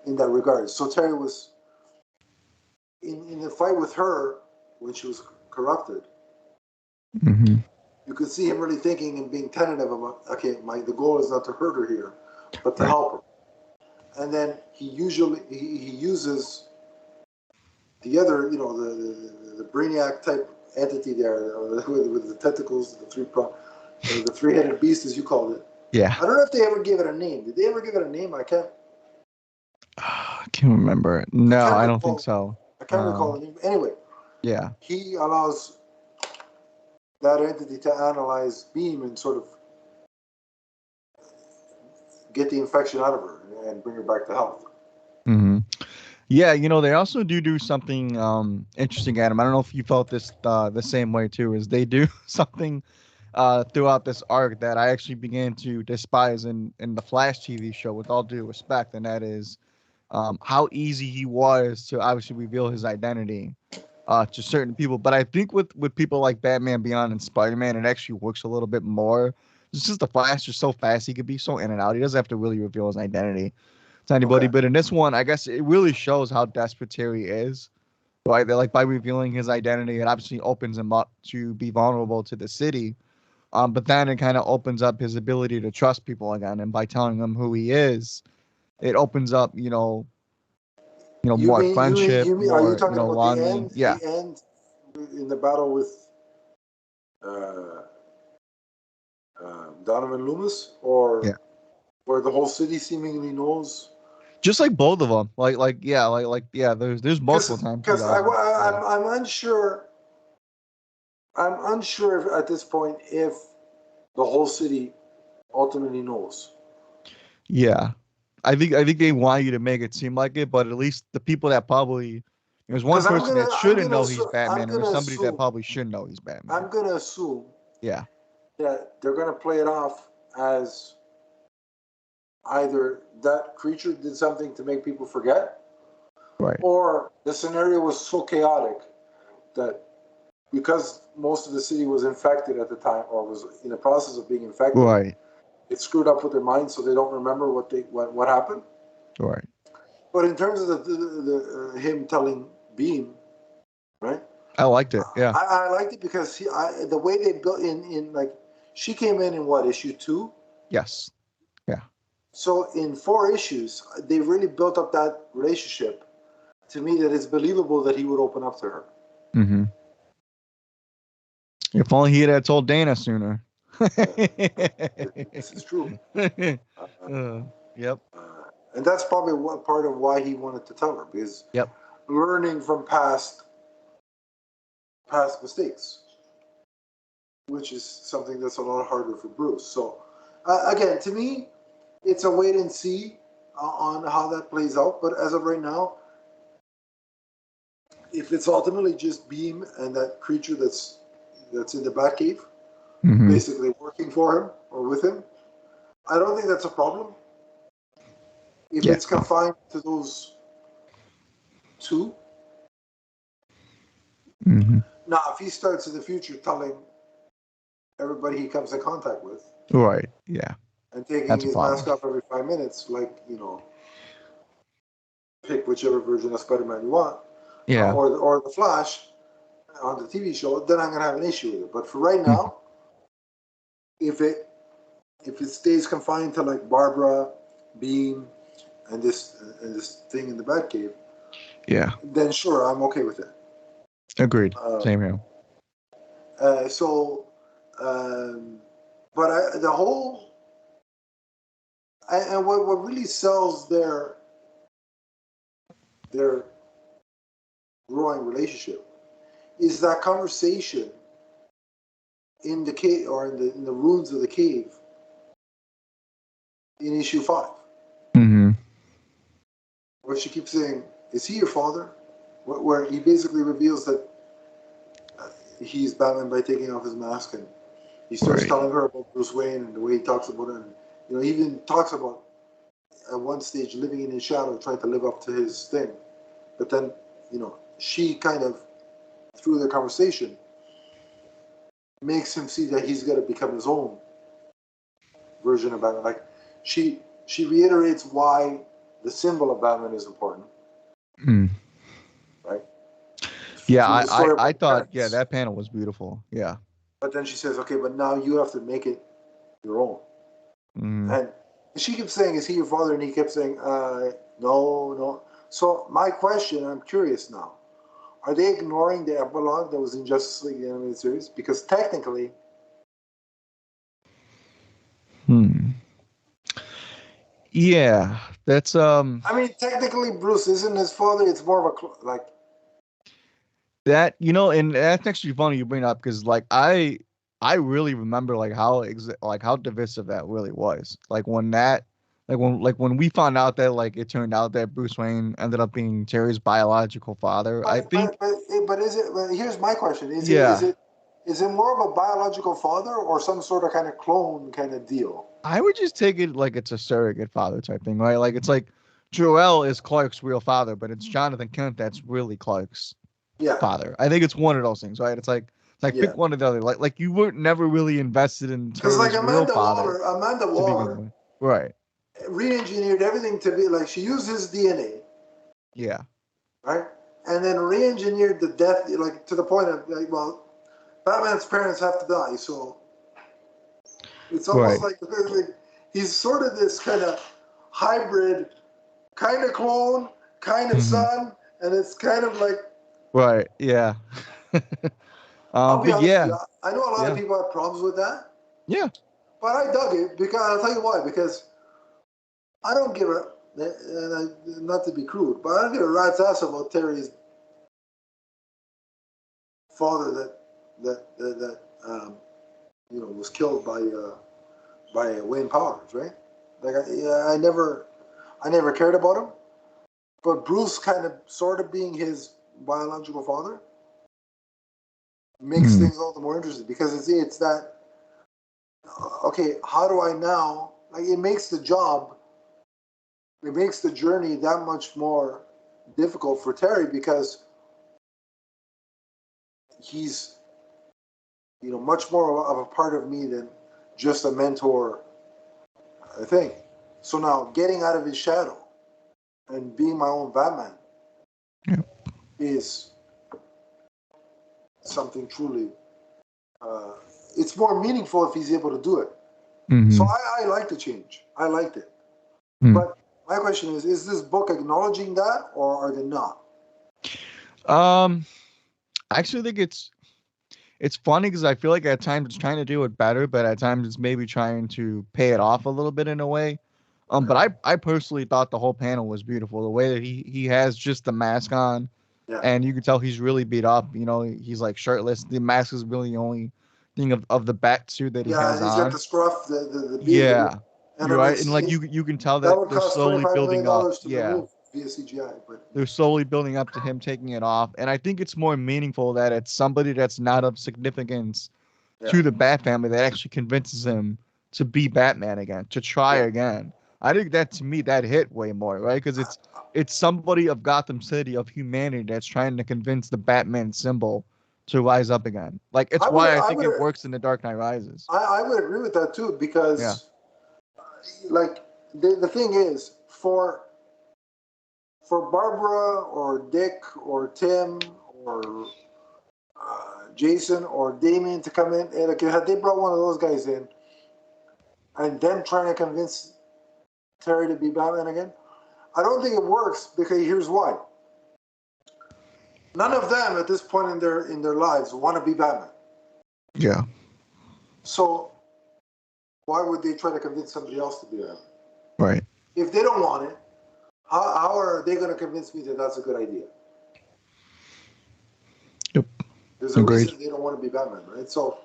in that regard. So Terry was in the fight with her when she was corrupted. You could see him really thinking and being tentative about, okay, the goal is not to hurt her here, but to help her. And then he uses the other, the Brainiac type entity there with the tentacles, the three-headed beast, as you called it. Yeah. I don't know if they ever gave it a name. Did they ever give it a name? I can't remember. No, I don't think so. I can't recall the name. Anyway. Yeah. He allows that entity to analyze Beam and sort of get the infection out of her and bring her back to health. Yeah, they also do something interesting, Adam. I don't know if you felt this the same way too. Is they do something throughout this arc that I actually began to despise in the Flash TV show, with all due respect, and that is how easy he was to obviously reveal his identity to certain people. But I think with people like Batman Beyond and Spider-Man, it actually works a little bit more. It's just the Flash is so fast; he could be so in and out. He doesn't have to really reveal his identity to anybody. Okay. But in this one, I guess it really shows how desperate Terry is. Right? They're like, by revealing his identity, it obviously opens him up to be vulnerable to the city. But then it kind of opens up his ability to trust people again, and by telling them who he is, it opens up, more friendship, are you talking about longing. The end in the battle with Donovan Loomis, or where the whole city seemingly knows. Just like both of them, there's multiple times. Because I'm unsure. I'm unsure at this point if the whole city ultimately knows. Yeah, I think they want you to make it seem like it, but at least the people that probably there's one person that shouldn't know he's Batman, and there's somebody that probably should know he's Batman. I'm gonna assume. Yeah. That they're gonna play it off as either that creature did something to make people forget, right, or the scenario was so chaotic that because most of the city was infected at the time, or was in the process of being infected, right, it screwed up with their minds, so they don't remember what happened. Right. But in terms of the him telling Beam, right? I liked it. Yeah. I liked it because the way they built in like she came in what, issue 2? Yes. Yeah. So in 4 issues, they really built up that relationship to me that it's believable that he would open up to her. Mm-hmm. If only he had told Dana sooner. This is true. Yep. And that's probably one part of why he wanted to tell her, because learning from past mistakes, which is something that's a lot harder for Bruce. So again, to me, it's a wait and see on how that plays out. But as of right now, if it's ultimately just Beam and that creature that's in the Batcave, basically working for him or with him, I don't think that's a problem. if it's confined to those two. Mm-hmm. Now, if he starts in the future telling everybody he comes in contact with, Right. Yeah. and taking That's a his mask problem. off every 5 minutes, like, pick whichever version of Spider-Man you want, Yeah. or the Flash on the TV show, then I'm gonna have an issue with it. But for right Mm-hmm. now, if it stays confined to like Barbara, Beam, and this thing in the Batcave, Yeah. then sure, I'm okay with it. Agreed. Same here. So, but the whole and what really sells their growing relationship is that conversation in the cave or in the ruins of the cave in issue 5, Mm-hmm. where she keeps saying, "Is he your father?" Where he basically reveals that he's Batman by taking off his mask, and he starts Right. telling her about Bruce Wayne and the way he talks about it, and he even talks about at one stage living in his shadow, trying to live up to his thing. But then, she kind of, through the conversation, makes him see that he's got to become his own version of Batman. Like she reiterates why the symbol of Batman is important, Mm. right? Yeah, Through the story I about the thought, yeah, parents. that panel was beautiful. Yeah. But then she says, "Okay, but now you have to make it your own." Mm. And she keeps saying, "Is he your father?" And he kept saying, "No, no." So my question, I'm curious now: are they ignoring the epilogue that was in Justice League the animated series? Because technically, Yeah, that's I mean, technically, Bruce isn't his father. It's more of a like. that and that's actually funny you bring up because like I really remember like like how divisive that really was. Like when when we found out that like it turned out that Bruce Wayne ended up being Terry's biological father. I But think is it? But here's my question: yeah, is it more of a biological father or some sort of kind of clone kind of deal? I would just take it like it's a surrogate father type thing, right? Like it's like Jor-El is Clark's real father, but it's Jonathan Kent that's really Clark's Yeah, father. I think it's one of those things, right? It's like yeah. pick one or the other. Like you weren't never really invested in Because like Terry's real father Amanda to begin Waller with. Right. re-engineered everything to be like she used his DNA, Yeah. right? And then re-engineered the death, like to the point of like, well, Batman's parents have to die, so it's almost Right. like he's sort of this kind of hybrid, kind of clone, kind of Hmm. son, and it's kind of like. Right. Yeah. I'll be But honest with yeah. you. I know a lot of Yeah. people have problems with that, Yeah. but I dug it because I'll tell you why. Because I don't give a, not to be crude, but I don't give a rat's ass about Terry's father that was killed by Wayne Powers, right? Like I never cared about him, but Bruce kind of sort of being his biological father makes Mm. things all the more interesting because it's that okay, how do I now like it makes the journey that much more difficult for Terry because he's much more of a part of me than just a mentor thing. So now getting out of his shadow and being my own Batman Yeah. is something truly. Uh, it's more meaningful if he's able to do it. So Hmm. I like the change. I liked it. Mm. But my question is this book acknowledging that or are they not? Um, I actually think it's funny because I feel like at times it's trying to do it better, but at times it's maybe trying to pay it off a little bit in a way. But I personally thought the whole panel was beautiful. The way that he has just the mask on, Yeah. and you can tell he's really beat up. He's like shirtless. The mask is really the only thing of the bat suit that he Yeah, has and he's got on. the scruff, the beard, Yeah, and you're right. And like you can tell that that would they're cost slowly $25 million building up. to Yeah, remove via CGI. But they're slowly building up to him taking it off. And I think it's more meaningful that it's somebody that's not of significance yeah, to the Bat family that actually convinces him to be Batman again, to try yeah, again. I think that to me that hit way more, right? Because it's somebody of Gotham City, of humanity, that's trying to convince the Batman symbol to rise up again. Like it's why I think it works in The Dark Knight Rises. I would agree with that too, Yeah. because like the thing is for Barbara or Dick or Tim or Jason or Damien to come in, and like, had they brought one of those guys in and them trying to convince Terry to be Batman again, I don't think it works, because here's why. None of them at this point in their lives want to be Batman. Yeah. So why would they try to convince somebody else to be Batman? Right. If they don't want it, how are they going to convince me that that's a good idea? Yep. There's a reason they don't want to be Batman, right? So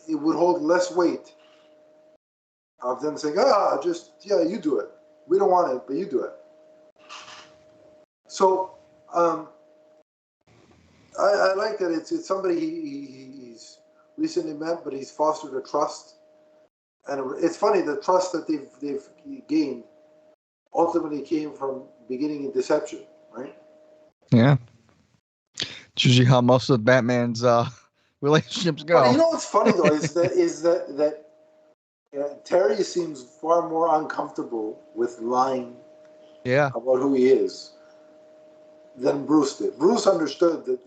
it would hold less weight of them saying, you do it. We don't want it, but you do it. So I like that it's somebody he's recently met, but he's fostered a trust. And it's funny, the trust that they've gained ultimately came from beginning in deception, right? Yeah. It's usually how most of Batman's relationships go. But you know what's funny though is that Terry seems far more uncomfortable with lying about who he is than Bruce did. Bruce understood that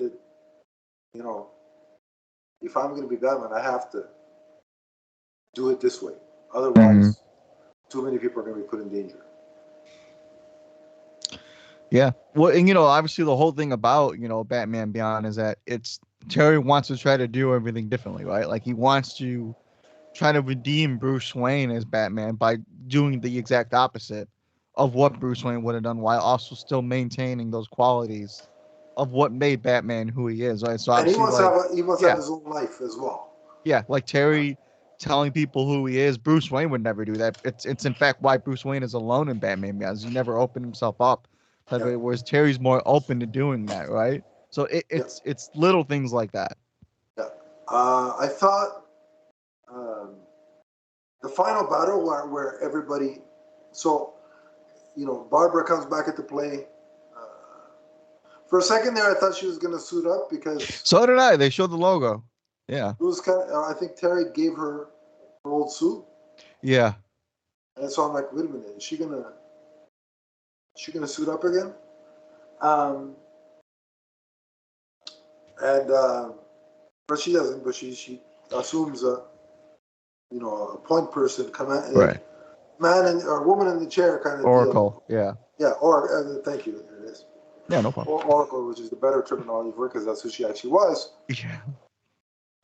if I'm going to be Batman, I have to do it this way. Otherwise, too many people are going to be put in danger. Yeah. Well, and obviously the whole thing about, Batman Beyond is that Terry wants to try to do everything differently, right? Like he wants to try to redeem Bruce Wayne as Batman by doing the exact opposite of what Bruce Wayne would have done, while also still maintaining those qualities of what made Batman who he is, right? So and he wants to have his own life as well. Yeah, like Terry telling people who he is. Bruce Wayne would never do that. It's in fact why Bruce Wayne is alone in Batman, because he never opened himself up. Whereas Terry's more open to doing that, right? So it's little things like that. Yeah, I thought the final battle where everybody, Barbara comes back into play. For a second there, I thought she was going to suit up, because so did I. They showed the logo. Yeah. It was I think Terry gave her old suit. Yeah. And so I'm like, wait a minute, is she gonna suit up again? But she doesn't. But she assumes a point person, right, man or woman in the chair kind of Oracle. deal. Yeah. Yeah. Or thank you. There it is. Yeah, no problem. Or Oracle, which is the better terminology for it, because that's who she actually was. Yeah.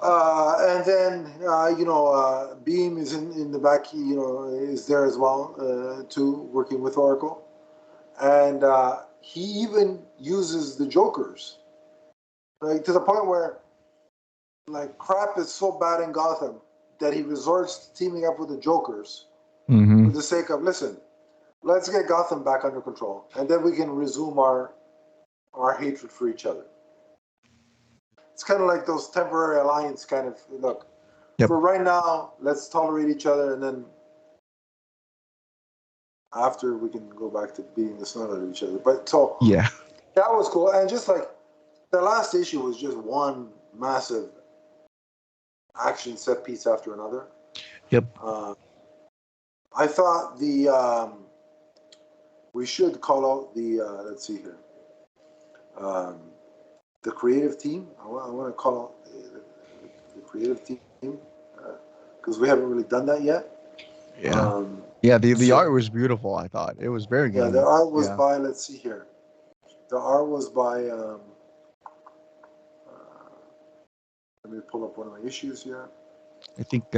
And then Beam is in the back. Is there as well too, working with Oracle, and he even uses the Jokers, right, to the point where like crap is so bad in Gotham that he resorts to teaming up with the Jokers for the sake of, listen, let's get Gotham back under control, and then we can resume our hatred for each other. It's kind of like those temporary alliance kind of look. Yep. For right now, let's tolerate each other, and then after we can go back to beating the snot out of each other. But so yeah, that was cool. And just like the last issue was just one massive action set piece after another. Yep. I thought we should call out the let's see here. The creative team. I want to call out the creative team because we haven't really done that yet. Yeah. The art was beautiful. I thought it was very good. Yeah, the art was by. Let's see here. The art was by. Let me pull up one of my issues here. I think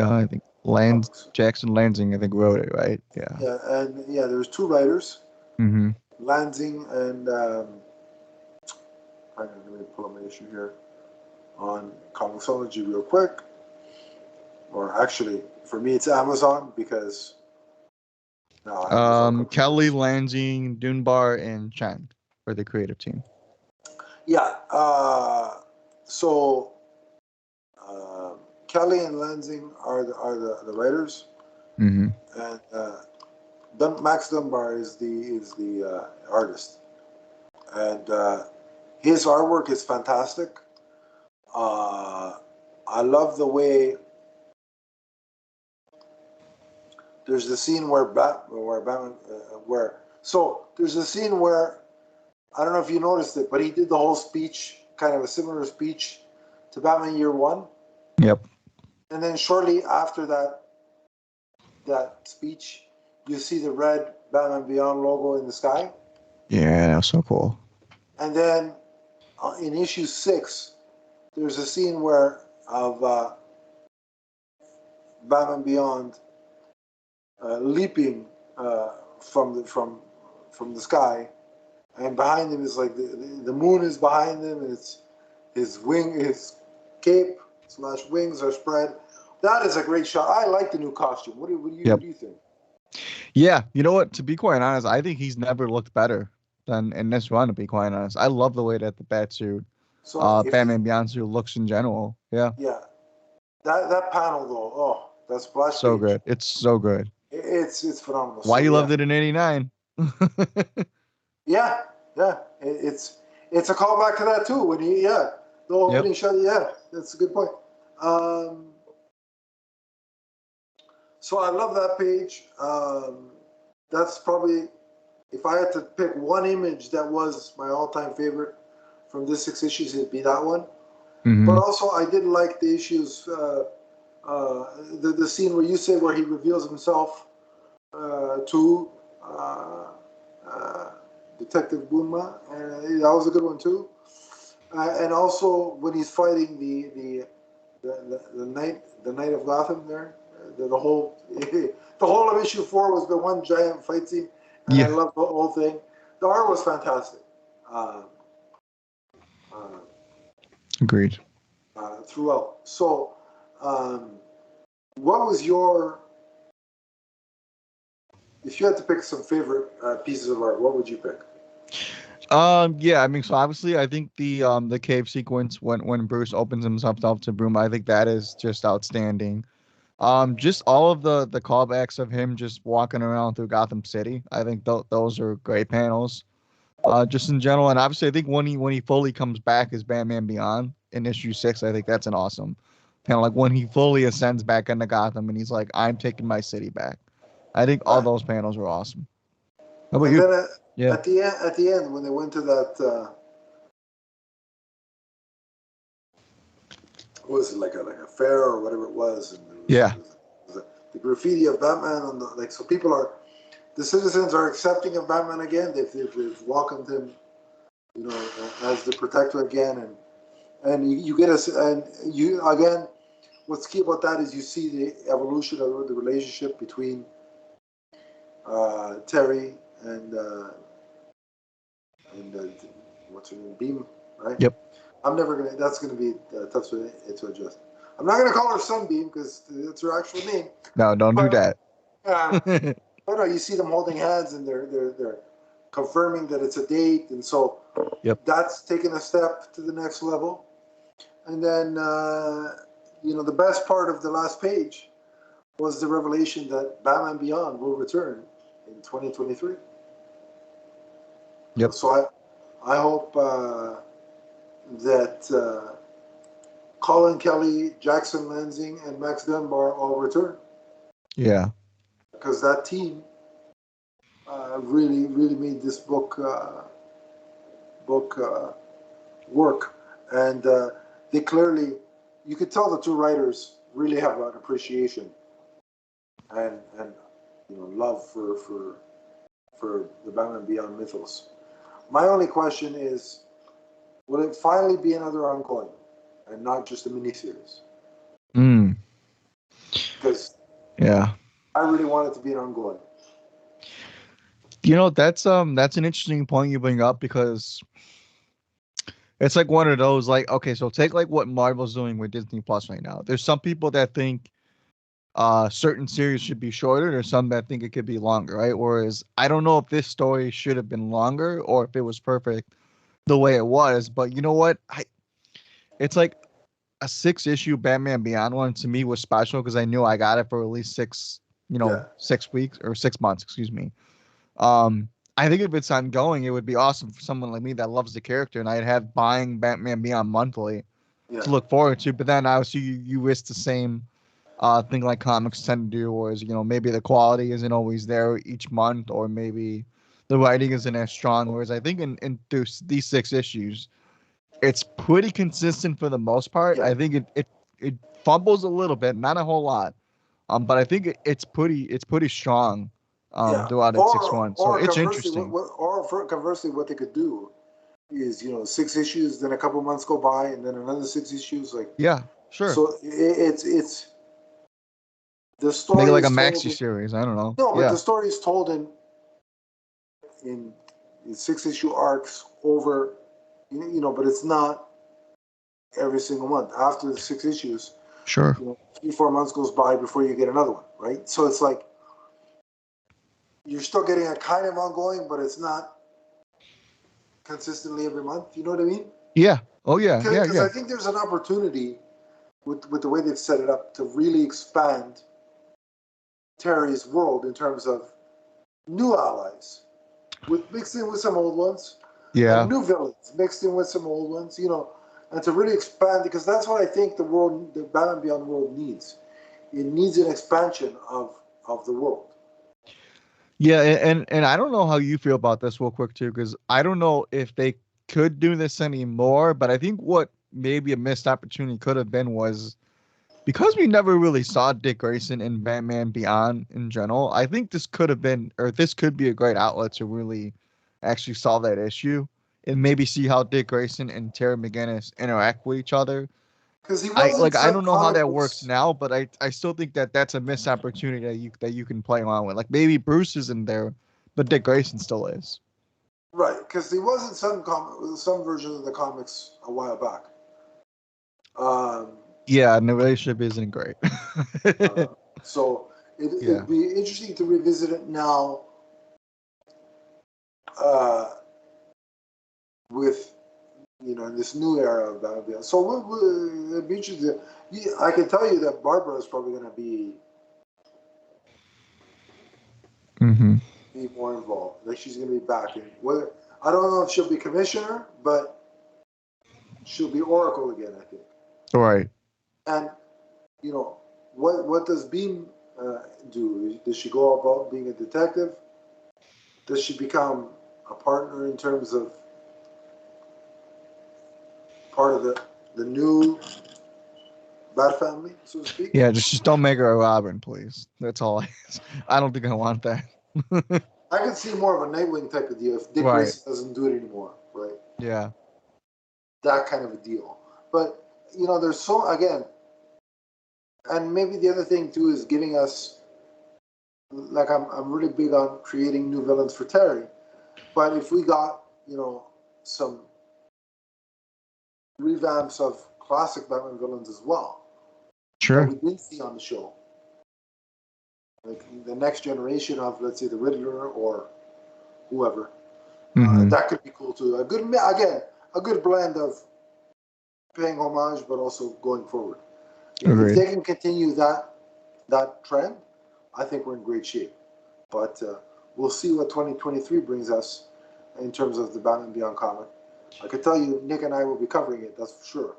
Jackson Lansing wrote it, right? Yeah. Yeah, and there was two writers. Mm-hmm. Lansing and let me pull up my issue here on Comixology real quick. Or actually, for me, it's Amazon because. Kelly, Lansing, Dunbar, and Chang are the creative team. Yeah. So Kelly and Lansing are the writers, Mm-hmm. and Max Dunbar is the artist, and his artwork is fantastic. Uh, I love the way there's the scene where Batman where so there's a scene where I don't know if you noticed it, but he did the whole speech, kind of a similar speech to Batman Year One, Yep. and then shortly after that speech, you see the red Batman Beyond logo in the sky, Yeah, that was so cool. and then in issue 6, there's a scene where of Batman Beyond leaping from the sky, and behind him is like the moon is behind him, and it's his cape slash wings are spread. That is a great shot. I like the new costume. What Yep. do you think? Yeah, you know what? To be quite honest, I think he's never looked better than in this run. To be quite honest, I love the way that the Batsuit, So if Batman Beyond suit looks in general. Yeah, yeah, that panel though, oh, that splash so page, good. It's so good. it's phenomenal. Why So you yeah, loved it in '89? yeah, yeah. It's a callback to that too. When he the Yep. opening shot. Yeah, that's a good point. Um, so I love that page. That's probably if I had to pick one image that was my all-time favorite from this 6 issues, it'd be that one. But Mm-hmm. also, I did like the issues, the scene where you say where he reveals himself to uh, Detective Bunma, and that was a good one too. And also when he's fighting the Knight of Gotham there, the whole the whole of issue 4 was the one giant fight scene, and I Yeah. loved the whole thing. The art was fantastic uh, uh, Agreed. throughout. So, um, what was your if you had to pick some favorite pieces of art? What would you pick? Yeah, I mean, so obviously, I think the cave sequence when Bruce opens himself up to Broom, I think that is just outstanding. Just all of the callbacks of him just walking around through Gotham City, I think those are great panels. Just in general, and obviously, I think when he fully comes back as Batman Beyond in issue 6, I think that's an awesome panel. Like when he fully ascends back into Gotham and he's like, "I'm taking my city back." I think all Right. those panels were awesome. How about And you? then Yeah. at the end when they went to that what was it like a fair or whatever it was, and Yeah. there was the graffiti of Batman on the like so people are the citizens are accepting of Batman again. They've welcomed him, you know, as the protector again, and you get us and you again. What's key about that is you see the evolution of the relationship between Terry and what's her name, Beam, right? Yep. I'm never gonna. That's gonna be tough to adjust. I'm not gonna call her Sunbeam because that's her actual name. No, don't do But that. um, but no, you see them holding hands and they're confirming that it's a date, and so Yep. that's taking a step to the next level. And then the best part of the last page was the revelation that Batman Beyond will return in 2023. Yep. So I hope that Colin Kelly, Jackson Lansing, and Max Dunbar all return Yeah. because that team really made this book work, and they clearly you could tell the two writers really have an appreciation and love for the Batman Beyond mythos. My only question is, will it finally be another ongoing and not just a miniseries? Mm. Because Yeah. I really want it to be an ongoing. That's an interesting point you bring up because it's like one of those like okay, so take like what Marvel's doing with Disney Plus right now. There's some people that think certain series should be shorter. There's some that think it could be longer, right? Whereas I don't know if this story should have been longer or if it was perfect the way it was. But you know what? It's like a 6 issue Batman Beyond one to me was special because I knew I got it for at least Yeah. 6 weeks or 6 months, excuse me. I think if it's ongoing, it would be awesome for someone like me that loves the character, and I'd have buying Batman Beyond monthly Yeah. to look forward to. But then obviously you risk the same thing like comics tend to do, or is maybe the quality isn't always there each month, or maybe the writing isn't as strong. Whereas I think in these 6 issues, it's pretty consistent for the most part. Yeah. I think it fumbles a little bit, not a whole lot. But I think it's pretty strong Yeah. throughout its 6 months. So Or it's conversely, interesting. conversely, what they could do is 6 issues, then a couple months go by, and then another 6 issues. Like, Yeah, sure. so it's the Make it story like a is told. maxi series. I don't know. No, but Yeah. the story is told in 6 issue arcs over. But it's not every single month. After the 6 issues, Sure. 3-4 months goes by before you get another one, right? So it's like you're still getting a kind of ongoing, but it's not consistently every month. You know what I mean? Yeah. Oh yeah. Yeah. Because Yeah. I think there's an opportunity with the way they've set it up to really expand Terry's world in terms of new allies, with mixed in with some old ones, and Yeah. new villains mixed in with some old ones. And to really expand, because that's what I think the Batman Beyond world needs. It needs an expansion of the world. Yeah. And I don't know how you feel about this real quick too, because I don't know if they could do this anymore. But I think what maybe a missed opportunity could have been was because we never really saw Dick Grayson in Batman Beyond in general. I think this could have been, or this could be a great outlet to really actually solve that issue and maybe see how Dick Grayson and Terry McGinnis interact with each other. Because he I wasn't like I some don't know how comic that works books. now, but I still think that that's a missed opportunity that you can play along with. Like maybe Bruce isn't there, but Dick Grayson still is. Right, because he wasn't some versions of the comics a while back. Um, Yeah, and the relationship isn't great. so Yeah, it'd be interesting to revisit it now uh, with in this new era of Batman. So it'd be interesting. I can tell you that Barbara is probably going to mm-hmm. be more involved. Like she's going to be back in whether I don't know if she'll be commissioner, but she'll be Oracle again. I think. All right. And what does Beam do? Does she go about being a detective? Does she become a partner in terms of part of the new Bat family, so to speak? Yeah, just don't make her a Robin, please. That's all. I don't think I want that. I can see more of a Nightwing type of deal if Dick Right. Grayson doesn't do it anymore, right? Yeah. That kind of a deal. But there's so again, and maybe the other thing too is giving us like I'm really big on creating new villains for Terry, but if we got some revamps of classic Batman villains as well that Sure. we didn't see on the show, like the next generation of, let's say, the Riddler or whoever, Mm-hmm. that could be cool too. A good blend of paying homage but also going forward. If Agreed. they can continue that trend, I think we're in great shape. But we'll see what 2023 brings us in terms of the Batman Beyond comic. I can tell you, Nick and I will be covering it. That's for sure.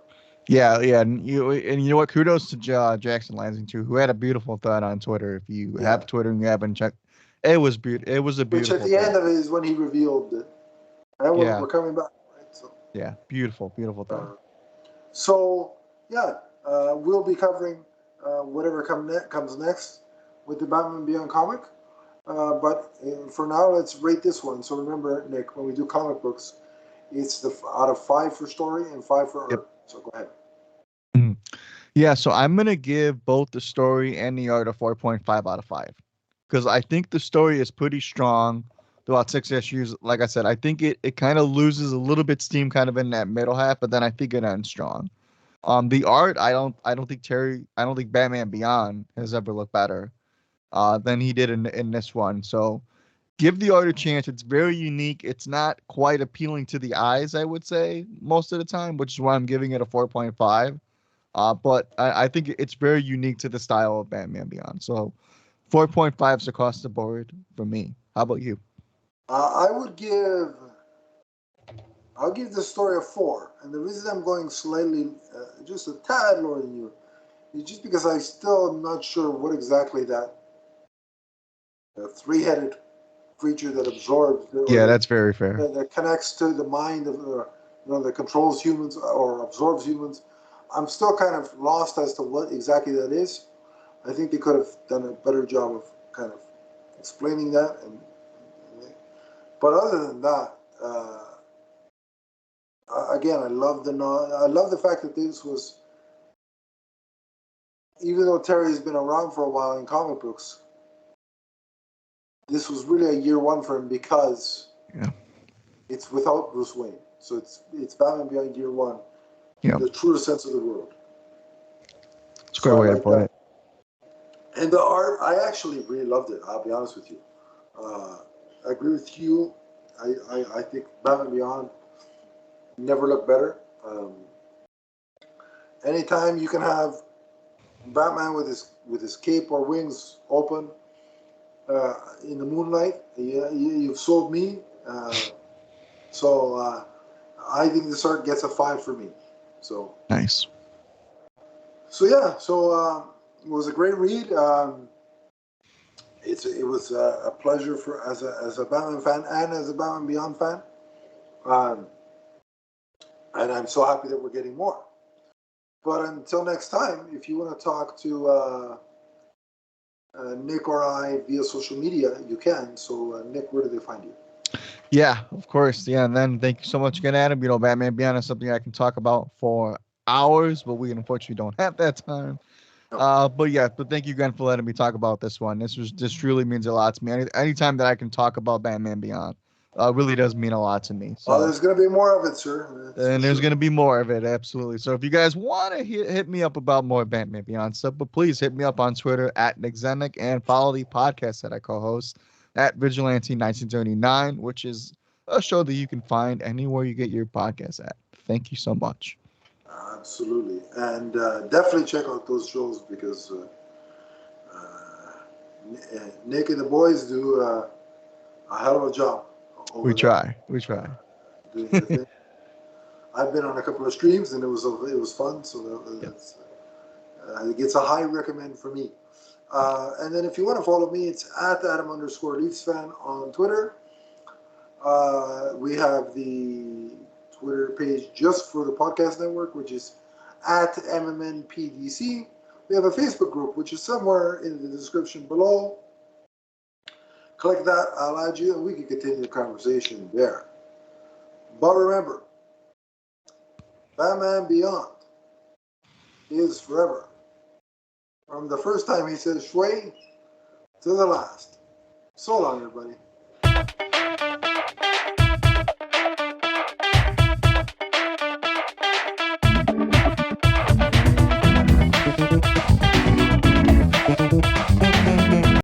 Yeah, yeah, and you know what? Kudos to Jackson Lansing too, who had a beautiful thought on Twitter. If you Yeah. have Twitter and you haven't checked, it was beautiful. It was a Which at beautiful the end thought. of it is when he revealed it. And Yeah, we're coming back, right? So, yeah, beautiful, beautiful thought. so yeah, we'll be covering whatever comes next with the Batman Beyond comic. But for now, let's rate this one. So remember, Nick, when we do comic books, it's the out of 5 for story and 5 for Yep. art. So go ahead. Mhm. Yeah, so I'm gonna give both the story and the art a 4.5 out of 5 because I think the story is pretty strong throughout 6 issues. Like I said, I think it kind of loses a little bit steam kind of in that middle half, but then I think it ends strong. The art, I don't think Batman Beyond has ever looked better than he did in this one. So give the art a chance. It's very unique. It's not quite appealing to the eyes, I would say, most of the time, which is why I'm giving it a 4.5. But I think it's very unique to the style of Batman Beyond. So 4.5s across the board for me. How about you? I'll give the story a 4, and the reason I'm going slightly, just a tad lower than you, is just because I still am not sure what exactly that three-headed creature that absorbs Yeah, that's very fair. that connects to the mind of that controls humans or absorbs humans. I'm still kind of lost as to what exactly that is. I think they could have done a better job of kind of explaining that. But other than that, again, I love the fact that this was, even though Terry's been around for a while in comic books, this was really a year one for him because Yeah. it's without Bruce Wayne. So it's Batman Beyond year one Yeah. in the truest sense of the word. It's a great way to put it. And the art, I actually really loved it. I'll be honest with you. I agree with you. I think Batman Beyond never looked better. Anytime you can have Batman with his cape or wings open in the moonlight, you've sold me. So I think this art gets a 5 for me. So nice. So yeah, it was a great read. It was a pleasure for as a Batman fan and as a Batman Beyond fan, um, and I'm so happy that we're getting more. But until next time, if you want to talk to Nick or I via social media, you can. So Nick, where do they find you? Yeah, of course. Yeah, and then thank you so much again, Adam. You know, Batman Beyond is something I can talk about for hours, but we unfortunately don't have that time. No. But thank you again for letting me talk about this one. This truly means a lot to me. Anytime that I can talk about Batman Beyond, really does mean a lot to me. Well, So, there's going to be more of it, sir. and there's going to be more of it, absolutely. So if you guys want to hit me up about more Batman Beyond stuff, but please hit me up on Twitter at Nick Zenick and follow the podcast that I co-host at Vigilante 1939, which is a show that you can find anywhere you get your podcast at. Thank you so much. Absolutely, and definitely check out those shows because Nick and the boys do a hell of a job. We try. Doing their thing. I've been on a couple of streams and it was fun. So Yep. it gets a high recommend for me. And then if you want to follow me, it's at Adam_Leafs fan on Twitter. We have the Twitter page just for the podcast network, which is at MMNPDC. We have a Facebook group, which is somewhere in the description below. Click that, I'll add you, and we can continue the conversation there. But remember, Batman Beyond is forever. From the first time he says Shui to the last. So long, everybody.